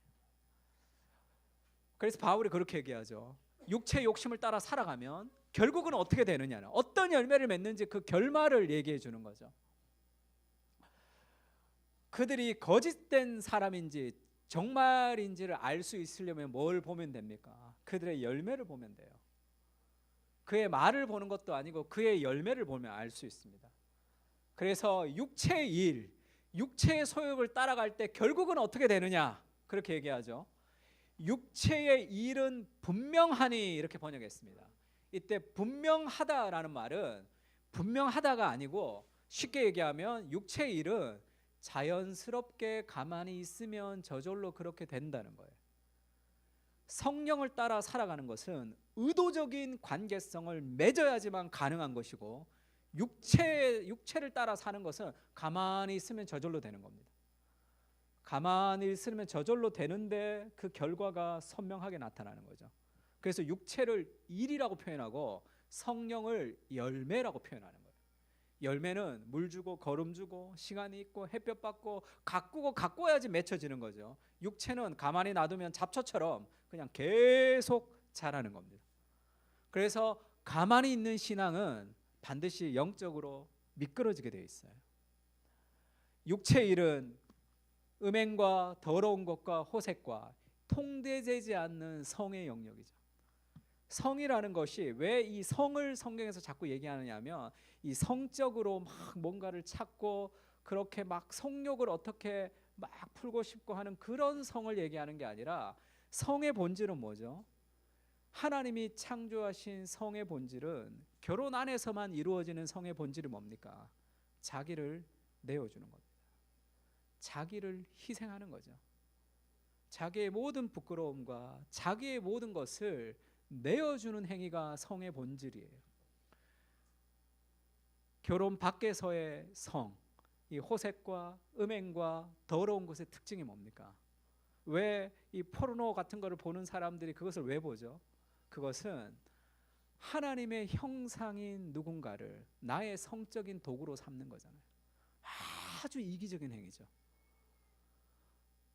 Speaker 1: 그래서 바울이 그렇게 얘기하죠. 육체의 욕심을 따라 살아가면 결국은 어떻게 되느냐는, 어떤 열매를 맺는지 그 결말을 얘기해 주는 거죠. 그들이 거짓된 사람인지 정말인지를 알 수 있으려면 뭘 보면 됩니까? 그들의 열매를 보면 돼요. 그의 말을 보는 것도 아니고 그의 열매를 보면 알 수 있습니다. 그래서 육체의 일, 육체의 소욕을 따라갈 때 결국은 어떻게 되느냐, 그렇게 얘기하죠. 육체의 일은 분명하니, 이렇게 번역했습니다. 이때 분명하다라는 말은 분명하다가 아니고, 쉽게 얘기하면 육체의 일은 자연스럽게 가만히 있으면 저절로 그렇게 된다는 거예요. 성령을 따라 살아가는 것은 의도적인 관계성을 맺어야지만 가능한 것이고, 육체를 따라 사는 것은 가만히 있으면 저절로 되는 겁니다. 가만히 있으면 저절로 되는데 그 결과가 선명하게 나타나는 거죠. 그래서 육체를 일이라고 표현하고 성령을 열매라고 표현하는 거예요. 열매는 물 주고 거름 주고 시간이 있고 햇볕 받고 가꾸고 가꿔야지 맺혀지는 거죠. 육체는 가만히 놔두면 잡초처럼 그냥 계속 자라는 겁니다. 그래서 가만히 있는 신앙은 반드시 영적으로 미끄러지게 되어 있어요. 육체의 일은 음행과 더러운 것과 호색과 통제되지 않는 성의 영역이죠. 성이라는 것이 왜 이 성을 성경에서 자꾸 얘기하느냐 하면, 이 성적으로 막 뭔가를 찾고 그렇게 막 성욕을 어떻게 막 풀고 싶고 하는 그런 성을 얘기하는 게 아니라, 성의 본질은 뭐죠? 하나님이 창조하신 성의 본질은, 결혼 안에서만 이루어지는 성의 본질이 뭡니까? 자기를 내어주는 겁니다. 자기를 희생하는 거죠. 자기의 모든 부끄러움과 자기의 모든 것을 내어주는 행위가 성의 본질이에요. 결혼 밖에서의 성, 이 호색과 음행과 더러운 것의 특징이 뭡니까? 왜 이 포르노 같은 거를 보는 사람들이 그것을 왜 보죠? 그것은 하나님의 형상인 누군가를 나의 성적인 도구로 삼는 거잖아요. 아주 이기적인 행위죠.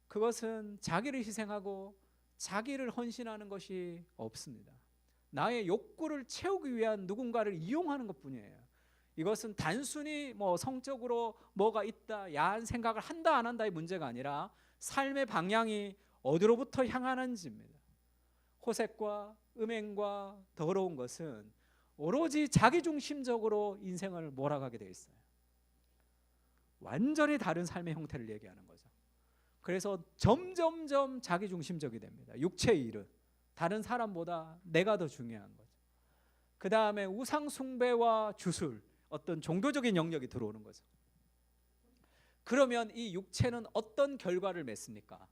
Speaker 1: 그것은 자기를 희생하고 자기를 헌신하는 것이 없습니다. 나의 욕구를 채우기 위한 누군가를 이용하는 것뿐이에요. 이것은 단순히 뭐 성적으로 뭐가 있다, 야한 생각을 한다 안 한다의 문제가 아니라 삶의 방향이 어디로부터 향하는지입니다. 호색과 음행과 더러운 것은 오로지 자기중심적으로 인생을 몰아가게 되어 있어요. 완전히 다른 삶의 형태를 얘기하는 거죠. 그래서 점점점 자기중심적이 됩니다. 육체의 일은 다른 사람보다 내가 더 중요한 거죠. 그 다음에 우상숭배와 주술, 어떤 종교적인 영역이 들어오는 거죠. 그러면 이 육체는 어떤 결과를 맺습니까?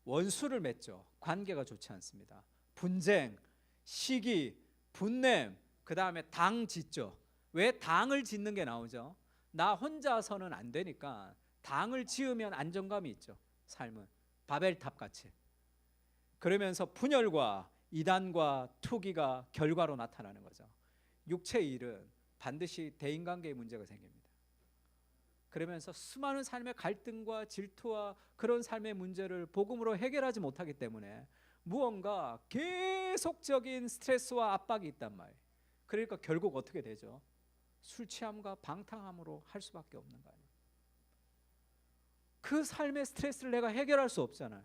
Speaker 1: 원수를 맺죠. 관계가 좋지 않습니다. 분쟁, 시기, 분냄, 그 다음에 당 짓죠. 왜 당을 짓는 게 나오죠? 나 혼자서는 안 되니까 당을 지으면 안정감이 있죠. 삶은 바벨탑 같이. 그러면서 분열과 이단과 투기가 결과로 나타나는 거죠. 육체의 일은 반드시 대인관계의 문제가 생깁니다. 그러면서 수많은 삶의 갈등과 질투와 그런 삶의 문제를 복음으로 해결하지 못하기 때문에 무언가 계속적인 스트레스와 압박이 있단 말이에요. 그러니까 결국 어떻게 되죠? 술 취함과 방탕함으로 할 수밖에 없는 거 아니에요. 그 삶의 스트레스를 내가 해결할 수 없잖아요.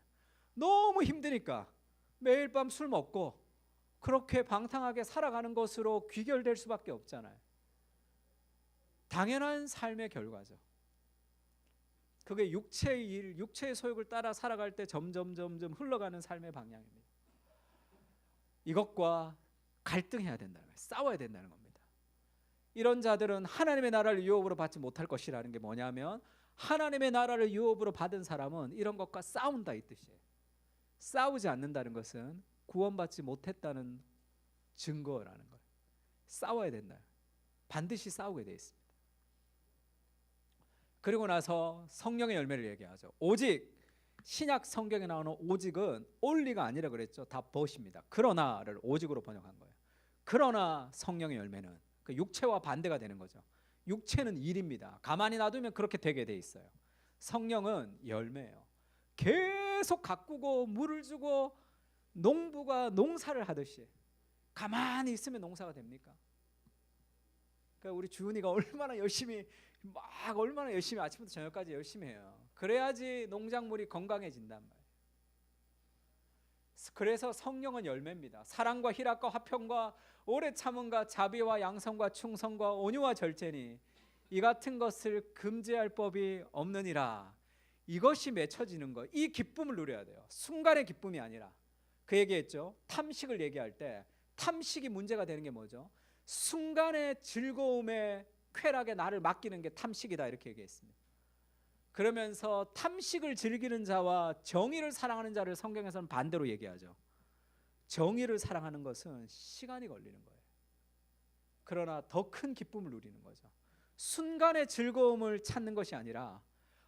Speaker 1: 너무 힘드니까 매일 밤 술 먹고 그렇게 방탕하게 살아가는 것으로 귀결될 수밖에 없잖아요. 당연한 삶의 결과죠. 그게 육체의 일, 육체의 소욕을 따라 살아갈 때 점점 흘러가는 삶의 방향입니다. 이것과 갈등해야 된다는 거예요. 싸워야 된다는 겁니다. 이런 자들은 하나님의 나라를 유업으로 받지 못할 것이라는 게 뭐냐면, 하나님의 나라를 유업으로 받은 사람은 이런 것과 싸운다 이 뜻이에요. 싸우지 않는다는 것은 구원받지 못했다는 증거라는 거예요. 싸워야 된다. 반드시 싸우게 돼 있습니다. 그리고 나서 성령의 열매를 얘기하죠. 오직, 신약 성경에 나오는 오직은 only가 아니라 그랬죠. 다 but입니다. 그러나를 오직으로 번역한 거예요. 그러나 성령의 열매는, 그 육체와 반대가 되는 거죠. 육체는 일입니다. 가만히 놔두면 그렇게 되게 돼 있어요. 성령은 열매예요. 계속 가꾸고 물을 주고 농부가 농사를 하듯이 가만히 있으면 농사가 됩니까? 그러니까 우리 주은이가 얼마나 열심히 아침부터 저녁까지 열심히 해요. 그래야지 농작물이 건강해진단 말이에요. 그래서 성령은 열매입니다. 사랑과 희락과 화평과 오래 참음과 자비와 양선과 충성과 온유와 절제니 이 같은 것을 금지할 법이 없느니라. 이것이 맺혀지는 것, 이 기쁨을 누려야 돼요. 순간의 기쁨이 아니라. 그 얘기했죠. 탐식을 얘기할 때 탐식이 문제가 되는 게 뭐죠? 순간의 즐거움에 쾌락에 나를 맡기는 게 탐식이다 이렇게 얘기했습니다. 그러면서 탐식을 즐기는 자와 정의를 사랑하는 자를 성경에서는 반대로 얘기하죠. 정의를 사랑하는 것은 시간이 걸리는 거예요. 그러나 더 큰 기쁨을 누리는 거죠. 순간의 즐거움을 찾는 것이 아니라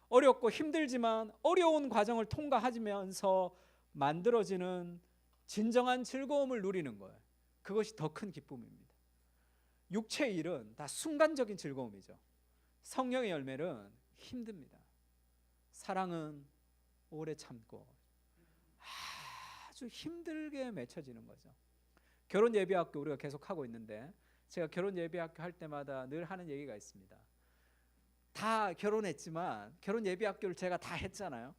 Speaker 1: 어렵고 힘들지만 어려운 과정을 통과하면서 만들어지는 진정한 즐거움을 누리는 거예요. 그것이 더 큰 기쁨입니다. 육체의 일은 다 순간적인 즐거움이죠. 성령의 열매는 힘듭니다. 사랑은 오래 참고 아주 힘들게 맺혀지는 거죠. 결혼 예비학교 우리가 계속 하고 있는데 제가 결혼 예비학교 할 때마다 늘 하는 얘기가 있습니다. 다 결혼했지만 결혼 예비학교를 제가 다 했잖아요.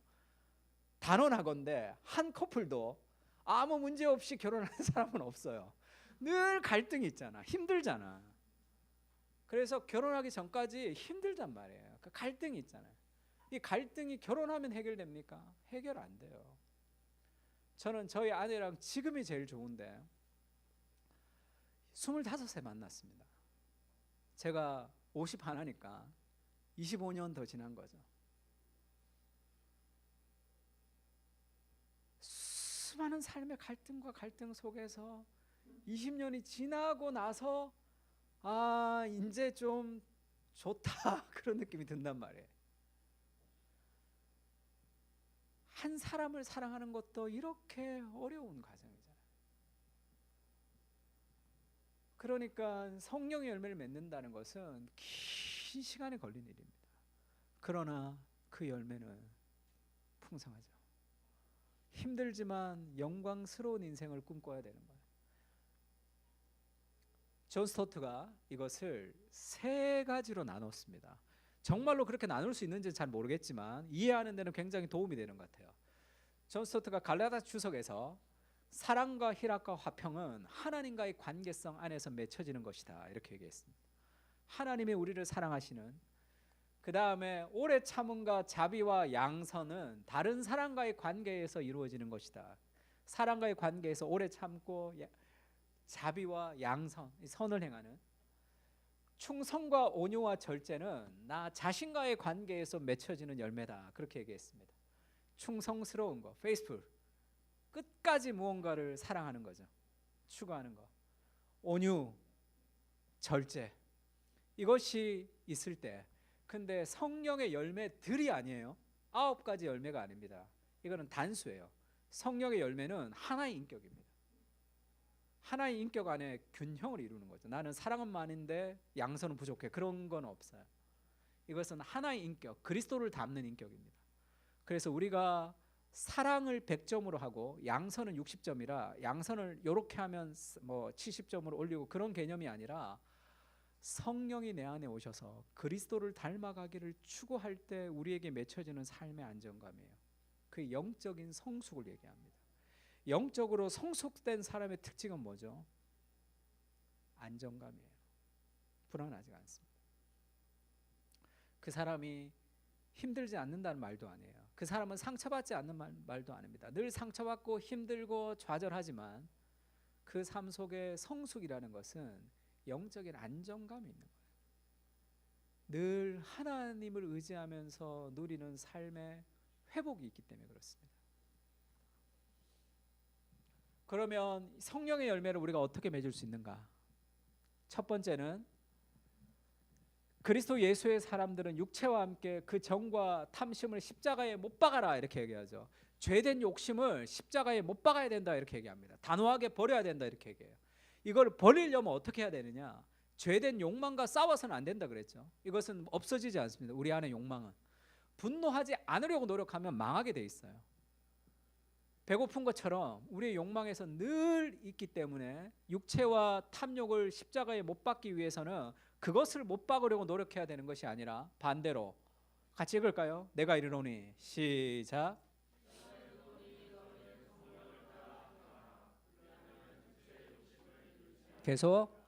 Speaker 1: 단언하건대 한 커플도 아무 문제 없이 결혼하는 사람은 없어요. 늘 갈등이 있잖아. 힘들잖아. 그래서 결혼하기 전까지 힘들단 말이에요. 그 갈등이 있잖아요. 이 갈등이 결혼하면 해결됩니까? 해결 안 돼요. 저는 저희 아내랑 지금이 제일 좋은데 25세 만났습니다. 제가 50 하나니까 25년 더 지난 거죠. 수많은 삶의 갈등과 갈등 속에서 20년이 지나고 나서 이제 좀 좋다 그런 느낌이 든단 말이에요. 한 사람을 사랑하는 것도 이렇게 어려운 과정이잖아요. 그러니까 성령의 열매를 맺는다는 것은 긴 시간이 걸린 일입니다. 그러나 그 열매는 풍성하죠. 힘들지만 영광스러운 인생을 꿈꿔야 되는 거예요. 존 스토트가 이것을 세 가지로 나눴습니다. 정말로 그렇게 나눌 수 있는지는 잘 모르겠지만 이해하는 데는 굉장히 도움이 되는 것 같아요. 존 스토트가 갈라디아 주석에서 사랑과 희락과 화평은 하나님과의 관계성 안에서 맺혀지는 것이다 이렇게 얘기했습니다. 하나님이 우리를 사랑하시는, 그 다음에 오래 참음과 자비와 양선은 다른 사람과의 관계에서 이루어지는 것이다. 사람과의 관계에서 오래 참고 자비와 양선, 선을 행하는, 충성과 온유와 절제는 나 자신과의 관계에서 맺혀지는 열매다 그렇게 얘기했습니다. 충성스러운 거, faithful, 끝까지 무언가를 사랑하는 거죠. 추구하는 거. 온유, 절제, 이것이 있을 때, 근데 성령의 열매들이 아니에요. 9가지 열매가 아닙니다. 이거는 단수예요. 성령의 열매는 하나의 인격입니다. 하나의 인격 안에 균형을 이루는 거죠. 나는 사랑은 많은데 양선은 부족해. 그런 건 없어요. 이것은 하나의 인격, 그리스도를 담는 인격입니다. 그래서 우리가 사랑을 100점으로 하고 양선은 60점이라 양선을 이렇게 하면 뭐 70점으로 올리고 그런 개념이 아니라 성령이 내 안에 오셔서 그리스도를 닮아가기를 추구할 때 우리에게 맺혀지는 삶의 안정감이에요. 그 영적인 성숙을 얘기합니다. 영적으로 성숙된 사람의 특징은 뭐죠? 안정감이에요. 불안하지가 않습니다. 그 사람이 힘들지 않는다는 말도 아니에요. 그 사람은 상처받지 않는 말도 아닙니다. 늘 상처받고 힘들고 좌절하지만 그 삶 속에 성숙이라는 것은 영적인 안정감이 있는 거예요. 늘 하나님을 의지하면서 누리는 삶의 회복이 있기 때문에 그렇습니다. 그러면 성령의 열매를 우리가 어떻게 맺을 수 있는가? 첫 번째는 그리스도 예수의 사람들은 육체와 함께 그 정과 탐심을 십자가에 못 박아라 이렇게 얘기하죠. 죄된 욕심을 십자가에 못 박아야 된다 이렇게 얘기합니다. 단호하게 버려야 된다 이렇게 얘기해요. 이걸 버리려면 어떻게 해야 되느냐? 죄된 욕망과 싸워서는 안 된다 그랬죠. 이것은 없어지지 않습니다. 우리 안에 욕망은 분노하지 않으려고 노력하면 망하게 돼 있어요. 배고픈 것처럼 우리의 욕망에서 늘 있기 때문에 육체와 탐욕을 십자가에 못 박기 위해서는 그것을 못 박으려고 노력해야 되는 것이 아니라 반대로 같이 읽을까요? 내가 이르노니 시작. 계속.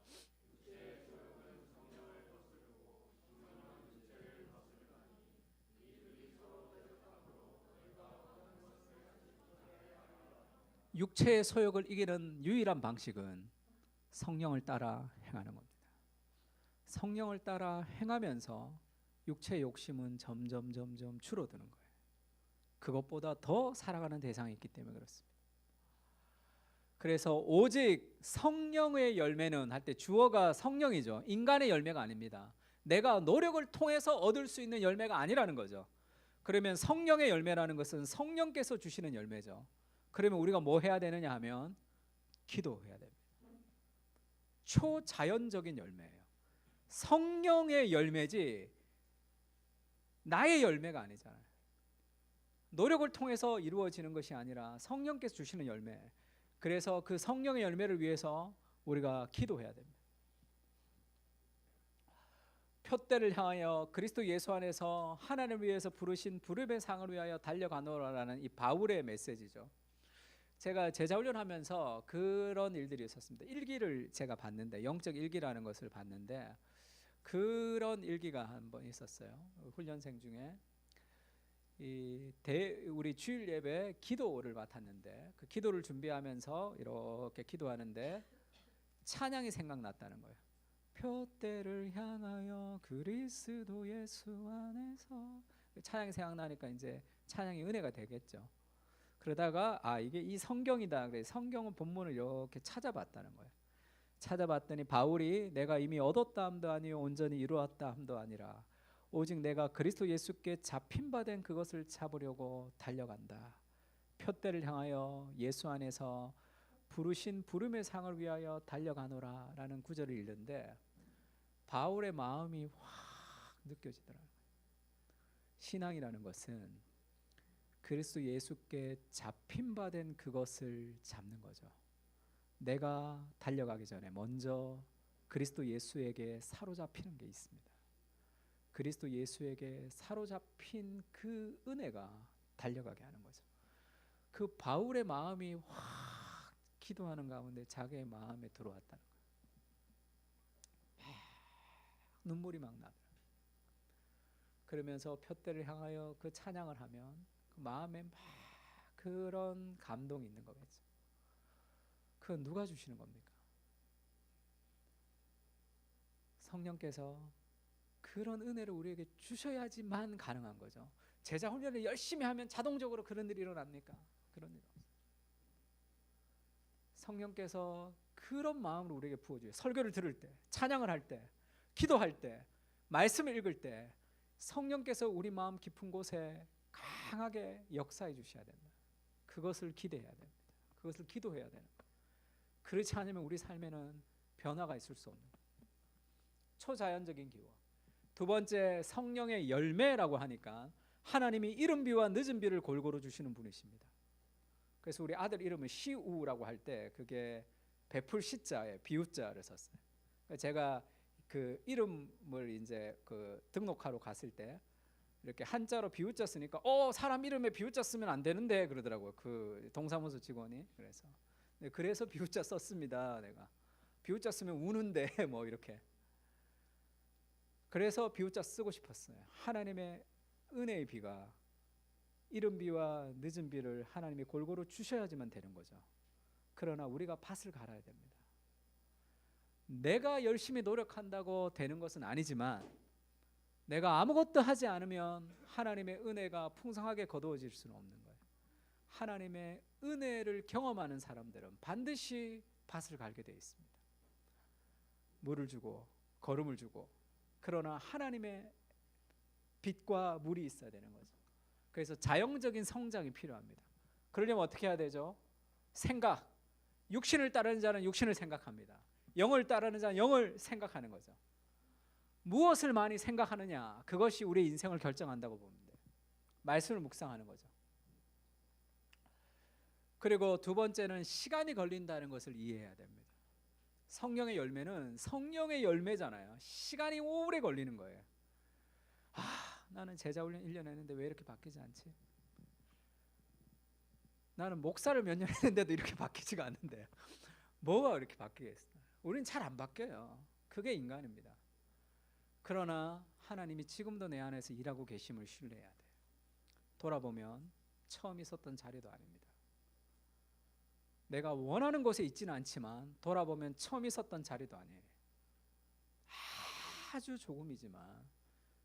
Speaker 1: 육체의 소욕을 이기는 유일한 방식은 성령을 따라 행하는 겁니다. 성령을 따라 행하면서 육체의 욕심은 점점 줄어드는 거예요. 그것보다 더 살아가는 대상이 있기 때문에 그렇습니다. 그래서 오직 성령의 열매는 할 때 주어가 성령이죠. 인간의 열매가 아닙니다. 내가 노력을 통해서 얻을 수 있는 열매가 아니라는 거죠. 그러면 성령의 열매라는 것은 성령께서 주시는 열매죠. 그러면 우리가 뭐 해야 되느냐 하면 기도해야 됩니다. 초자연적인 열매예요. 성령의 열매지 나의 열매가 아니잖아요. 노력을 통해서 이루어지는 것이 아니라 성령께서 주시는 열매. 그래서 그 성령의 열매를 위해서 우리가 기도해야 됩니다. 표대를 향하여 그리스도 예수 안에서 하나님을 위해서 부르신 부름의 상을 위하여 달려가노라라는 이 바울의 메시지죠. 제가 제자훈련하면서 그런 일들이 있었습니다. 일기를 제가 봤는데, 영적 일기라는 것을 봤는데 그런 일기가 한 번 있었어요. 훈련생 중에 우리 주일 예배 기도를 맡았는데 그 기도를 준비하면서 이렇게 기도하는데 찬양이 생각났다는 거예요. 표대를 향하여 그리스도 예수 안에서. 찬양이 생각나니까 이제 찬양이 은혜가 되겠죠. 그러다가 이게 이 성경이다. 그래서 성경은 본문을 이렇게 찾아봤다는 거예요. 찾아봤더니 바울이 내가 이미 얻었다 함도 아니요 온전히 이루었다 함도 아니라 오직 내가 그리스도 예수께 잡힌 바 된 그것을 잡으려고 달려간다. 표대를 향하여 예수 안에서 부르신 부름의 상을 위하여 달려가노라 라는 구절을 읽는데 바울의 마음이 확 느껴지더라고요. 신앙이라는 것은 그리스도 예수께 잡힌 바 된 그것을 잡는 거죠. 내가 달려가기 전에 먼저 그리스도 예수에게 사로잡히는 게 있습니다. 그리스도 예수에게 사로잡힌 그 은혜가 달려가게 하는 거죠. 그 바울의 마음이 확 기도하는 가운데 자기의 마음에 들어왔다는 거예요. 눈물이 막 나더라고요. 그러면서 표대를 향하여 그 찬양을 하면 그 마음에 막 그런 감동이 있는 거겠죠. 그건 누가 주시는 겁니까? 성령께서 그런 은혜를 우리에게 주셔야지만 가능한 거죠. 제자 훈련을 열심히 하면 자동적으로 그런 일이 일어납니까? 그런 일 없어요. 성령께서 그런 마음으로 우리에게 부어줘요. 설교를 들을 때, 찬양을 할 때, 기도할 때, 말씀을 읽을 때 성령께서 우리 마음 깊은 곳에 강하게 역사해 주셔야 된다. 그것을 기대해야 됩니다. 그것을 기도해야 되는 거예요. 그렇지 않으면 우리 삶에는 변화가 있을 수 없는 거예요. 초자연적인 기호. 두 번째, 성령의 열매라고 하니까 하나님이 이른 비와 늦은 비를 골고루 주시는 분이십니다. 그래서 우리 아들 이름을 시우라고 할 때 그게 베풀 시자에 비우자를 썼어요. 제가 그 이름을 이제 그 등록하러 갔을 때 이렇게 한자로 비우자 쓰니까 사람 이름에 비우자 쓰면 안 되는데 그러더라고요. 그 동사무소 직원이. 그래서 비우자 썼습니다. 내가 비우자 쓰면 우는데 뭐 이렇게. 그래서 비우자 쓰고 싶었어요. 하나님의 은혜의 비가 이른 비와 늦은 비를 하나님이 골고루 주셔야지만 되는 거죠. 그러나 우리가 밭을 갈아야 됩니다. 내가 열심히 노력한다고 되는 것은 아니지만 내가 아무것도 하지 않으면 하나님의 은혜가 풍성하게 거두어질 수는 없는 거예요. 하나님의 은혜를 경험하는 사람들은 반드시 밭을 갈게 되어 있습니다. 물을 주고 거름을 주고, 그러나 하나님의 빛과 물이 있어야 되는 거죠. 그래서 자연적인 성장이 필요합니다. 그러려면 어떻게 해야 되죠? 생각. 육신을 따르는 자는 육신을 생각합니다. 영을 따르는 자는 영을 생각하는 거죠. 무엇을 많이 생각하느냐, 그것이 우리의 인생을 결정한다고 보면 돼요. 말씀을 묵상하는 거죠. 그리고 두 번째는 시간이 걸린다는 것을 이해해야 됩니다. 성령의 열매는 성령의 열매잖아요. 시간이 오래 걸리는 거예요. 나는 제자훈련 1년 했는데 왜 이렇게 바뀌지 않지? 나는 목사를 몇 년 했는데도 이렇게 바뀌지가 않는데 뭐가 이렇게 바뀌겠어요? 우리는 잘 안 바뀌어요. 그게 인간입니다. 그러나 하나님이 지금도 내 안에서 일하고 계심을 신뢰해야 돼요. 돌아보면 처음 있었던 자리도 아닙니다. 내가 원하는 곳에 있지는 않지만 돌아보면 처음 있었던 자리도 아니에요. 아주 조금이지만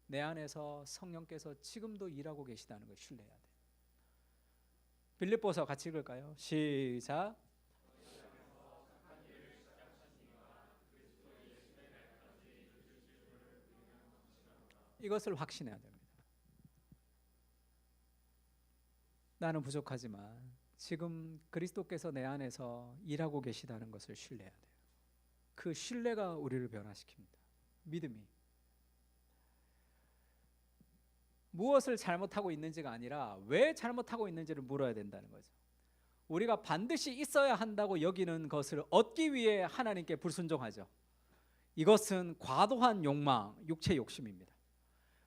Speaker 1: 내 안에서 성령께서 지금도 일하고 계시다는 걸 신뢰해야 돼요. 빌립보서 같이 읽을까요? 시작. 이것을 확신해야 됩니다. 나는 부족하지만 지금 그리스도께서 내 안에서 일하고 계시다는 것을 신뢰해야 돼요. 그 신뢰가 우리를 변화시킵니다. 믿음이. 무엇을 잘못하고 있는지가 아니라 왜 잘못하고 있는지를 물어야 된다는 거죠. 우리가 반드시 있어야 한다고 여기는 것을 얻기 위해 하나님께 불순종하죠. 이것은 과도한 욕망, 육체의 욕심입니다.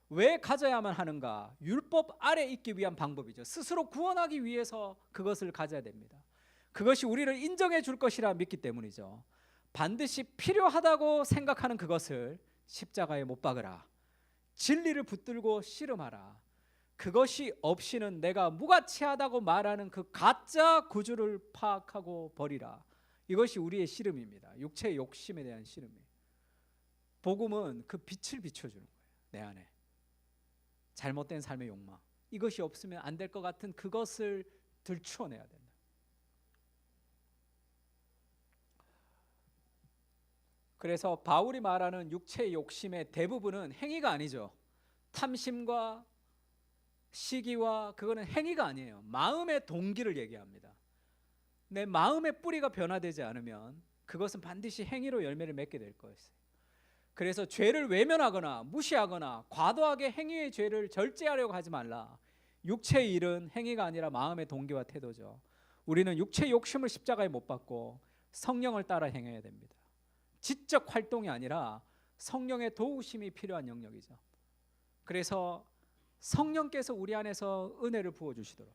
Speaker 1: 왜 가져야만 하는가? 율법 아래 있기 위한 방법이죠. 스스로 구원하기 위해서 그것을 가져야 됩니다. 그것이 우리를 인정해 줄 것이라 믿기 때문이죠. 반드시 필요하다고 생각하는 그것을 십자가에 못 박으라. 진리를 붙들고 씨름하라. 그것이 없이는 내가 무가치하다고 말하는 그 가짜 구주를 파악하고 버리라. 이것이 우리의 씨름입니다. 육체의 욕심에 대한 씨름이에요. 복음은 그 빛을 비춰주는 거예요. 내 안에 잘못된 삶의 욕망, 이것이 없으면 안 될 것 같은 그것을 들추어내야 된다. 그래서 바울이 말하는 육체의 욕심의 대부분은 행위가 아니죠. 탐심과 시기와 그거는 행위가 아니에요. 마음의 동기를 얘기합니다. 내 마음의 뿌리가 변화되지 않으면 그것은 반드시 행위로 열매를 맺게 될 것이에요. 그래서 죄를 외면하거나 무시하거나 과도하게 행위의 죄를 절제하려고 하지 말라. 육체의 일은 행위가 아니라 마음의 동기와 태도죠. 우리는 육체의 욕심을 십자가에 못 박고 성령을 따라 행해야 됩니다. 지적 활동이 아니라 성령의 도우심이 필요한 영역이죠. 그래서 성령께서 우리 안에서 은혜를 부어주시도록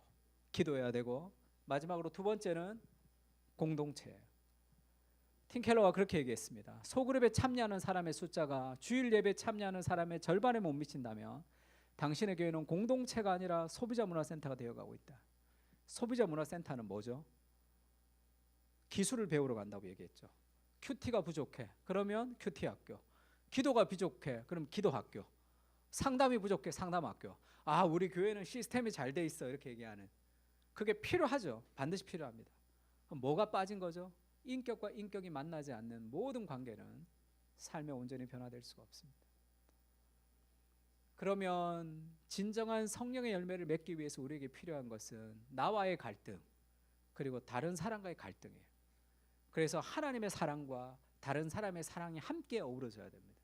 Speaker 1: 기도해야 되고, 마지막으로 두 번째는 공동체예요. 팀 켈러가 그렇게 얘기했습니다. 소그룹에 참여하는 사람의 숫자가 주일 예배에 참여하는 사람의 절반에 못 미친다면 당신의 교회는 공동체가 아니라 소비자 문화센터가 되어가고 있다. 소비자 문화센터는 뭐죠? 기술을 배우러 간다고 얘기했죠. 큐티가 부족해. 그러면 큐티 학교. 기도가 부족해. 그럼 기도 학교. 상담이 부족해. 상담 학교. 우리 교회는 시스템이 잘 돼 있어. 이렇게 얘기하는. 그게 필요하죠. 반드시 필요합니다. 그럼 뭐가 빠진 거죠? 인격과 인격이 만나지 않는 모든 관계는 삶에 온전히 변화될 수가 없습니다. 그러면 진정한 성령의 열매를 맺기 위해서 우리에게 필요한 것은 나와의 갈등, 그리고 다른 사람과의 갈등이에요. 그래서 하나님의 사랑과 다른 사람의 사랑이 함께 어우러져야 됩니다.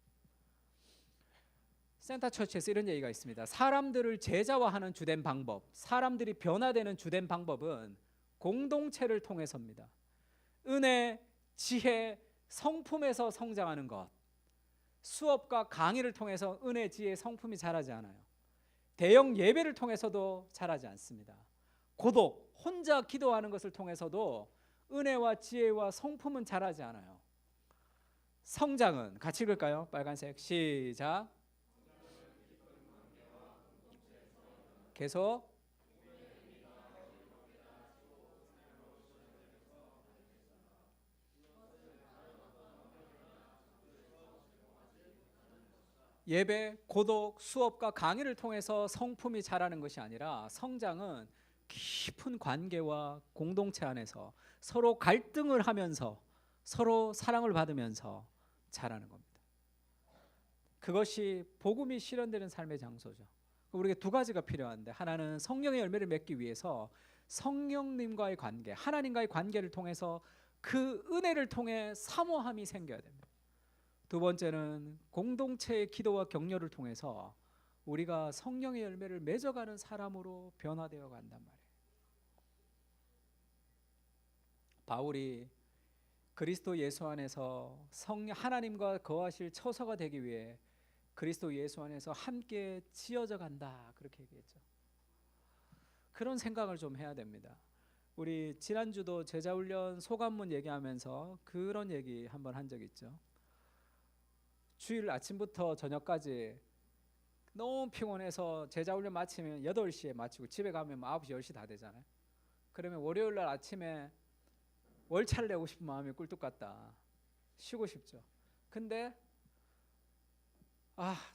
Speaker 1: 센터처치에서 이런 얘기가 있습니다. 사람들을 제자화하는 주된 방법, 사람들이 변화되는 주된 방법은 공동체를 통해서입니다. 은혜, 지혜, 성품에서 성장하는 것. 수업과 강의를 통해서 은혜, 지혜, 성품이 자라지 않아요. 대형 예배를 통해서도 자라지 않습니다. 고독, 혼자 기도하는 것을 통해서도 은혜와 지혜와 성품은 자라지 않아요. 성장은 같이 읽을까요? 빨간색 시작. 계속. 예배, 고독, 수업과 강의를 통해서 성품이 자라는 것이 아니라 성장은 깊은 관계와 공동체 안에서 서로 갈등을 하면서 서로 사랑을 받으면서 자라는 겁니다. 그것이 복음이 실현되는 삶의 장소죠. 우리에게 두 가지가 필요한데, 하나는 성령의 열매를 맺기 위해서 성령님과의 관계, 하나님과의 관계를 통해서 그 은혜를 통해 사모함이 생겨야 됩니다. 두 번째는 공동체의 기도와 격려를 통해서 우리가 성령의 열매를 맺어가는 사람으로 변화되어 간단 말이에요. 바울이 그리스도 예수 안에서 하나님과 거하실 처소가 되기 위해 그리스도 예수 안에서 함께 지어져 간다, 그렇게 얘기했죠. 그런 생각을 좀 해야 됩니다. 우리 지난주도 제자훈련 소감문 얘기하면서 그런 얘기 한번 한 적 있죠. 주일 아침부터 저녁까지 너무 피곤해서 제자훈련 마치면 8시에 마치고 집에 가면 9시 10시 다 되잖아요. 그러면 월요일 날 아침에 월차를 내고 싶은 마음이 꿀뚝 같다, 쉬고 싶죠. 근데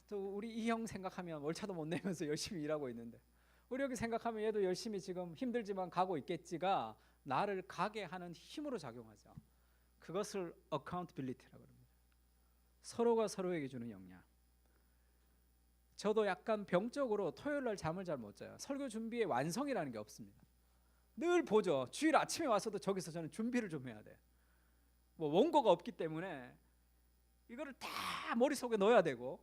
Speaker 1: 또 우리 이 형 생각하면 월차도 못 내면서 열심히 일하고 있는데, 우리 여기 생각하면 얘도 열심히 지금 힘들지만 가고 있겠지가 나를 가게 하는 힘으로 작용하죠. 그것을 accountability라고 합니다. 서로가 서로에게 주는 영향. 저도 약간 병적으로 토요일 날 잠을 잘 못 자요. 설교 준비에 완성이라는 게 없습니다. 늘 보죠. 주일 아침에 와서도 저기서 저는 준비를 좀 해야 돼. 뭐 원고가 없기 때문에 이거를 다 머릿속에 넣어야 되고,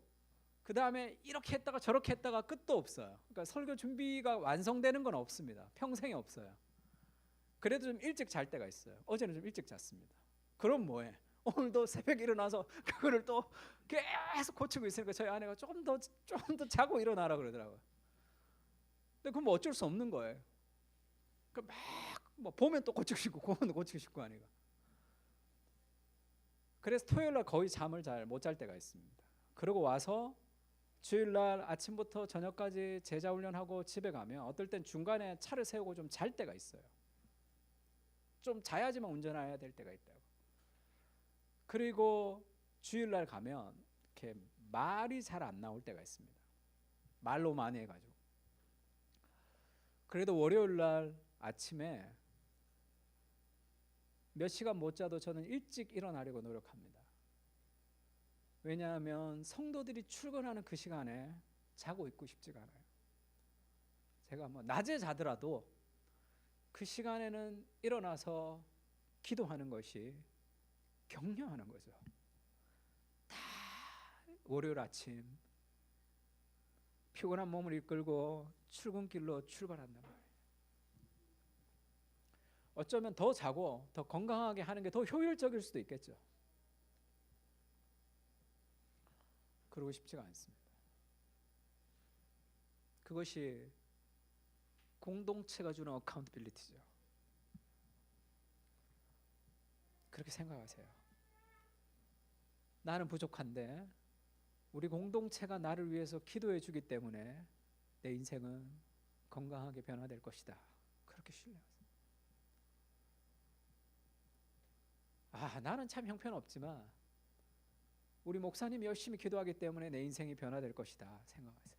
Speaker 1: 그 다음에 이렇게 했다가 저렇게 했다가 끝도 없어요. 그러니까 설교 준비가 완성되는 건 없습니다. 평생에 없어요. 그래도 좀 일찍 잘 때가 있어요. 어제는 좀 일찍 잤습니다. 그럼 뭐해? 오늘도 새벽에 일어나서 그거를 또 계속 고치고 있으니까 저희 아내가 좀 더 자고 일어나라 그러더라고요. 근데 그건 뭐 어쩔 수 없는 거예요. 막 뭐 보면 또 고치고 싶고 보면 또 고치고 싶고 하니까. 그래서 토요일 날 거의 잠을 잘 못 잘 때가 있습니다. 그러고 와서 주일 날 아침부터 저녁까지 제자 훈련하고 집에 가면 어떨 땐 중간에 차를 세우고 좀 잘 때가 있어요. 좀 자야지만 운전해야 될 때가 있다고. 그리고 주일 날 가면 이렇게 말이 잘 안 나올 때가 있습니다. 말로 많이 해가지고. 그래도 월요일 날 아침에 몇 시간 못 자도 저는 일찍 일어나려고 노력합니다. 왜냐하면 성도들이 출근하는 그 시간에 자고 있고 싶지가 않아요. 제가 뭐 낮에 자더라도 그 시간에는 일어나서 기도하는 것이 격려하는 거죠. 다 월요일 아침 피곤한 몸을 이끌고 출근길로 출발한단 말이에요. 어쩌면 더 자고 더 건강하게 하는 게 더 효율적일 수도 있겠죠. 그러고 싶지가 않습니다. 그것이 공동체가 주는 어카운트빌리티죠. 그렇게 생각하세요. 나는 부족한데 우리 공동체가 나를 위해서 기도해 주기 때문에 내 인생은 건강하게 변화될 것이다. 그렇게 신뢰하세요. 나는 참 형편없지만 우리 목사님이 열심히 기도하기 때문에 내 인생이 변화될 것이다 생각하세요.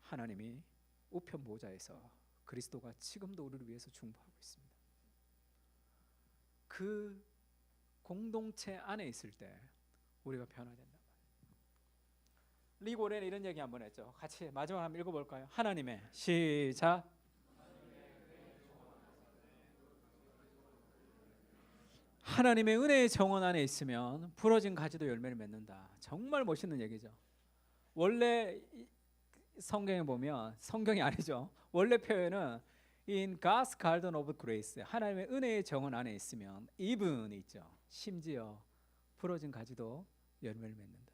Speaker 1: 하나님이 우편 보좌에서 그리스도가 지금도 우리를 위해서 중보하고 있습니다. 그 공동체 안에 있을 때 우리가 변화된단 말이에요. 리고렌 이런 얘기 한번 했죠. 같이 마지막 한번 읽어볼까요? 하나님의 시작. 하나님의 은혜의 정원 안에 있으면 부러진 가지도 열매를 맺는다. 정말 멋있는 얘기죠. 원래 성경에 보면, 성경이 아니죠, 원래 표현은 In God's Garden of Grace, 하나님의 은혜의 정원 안에 있으면 even이 있죠. 심지어 부러진 가지도 열매를 맺는다.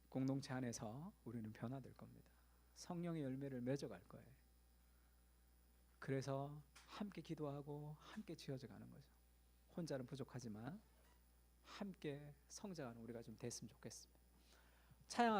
Speaker 1: 공동체 안에서 우리는 변화될 겁니다. 성령의 열매를 맺어갈 거예요. 그래서 함께 기도하고 함께 지어져 가는 거죠. 혼자는 부족하지만 함께 성장하는 우리가 좀 됐으면 좋겠습니다. 찬양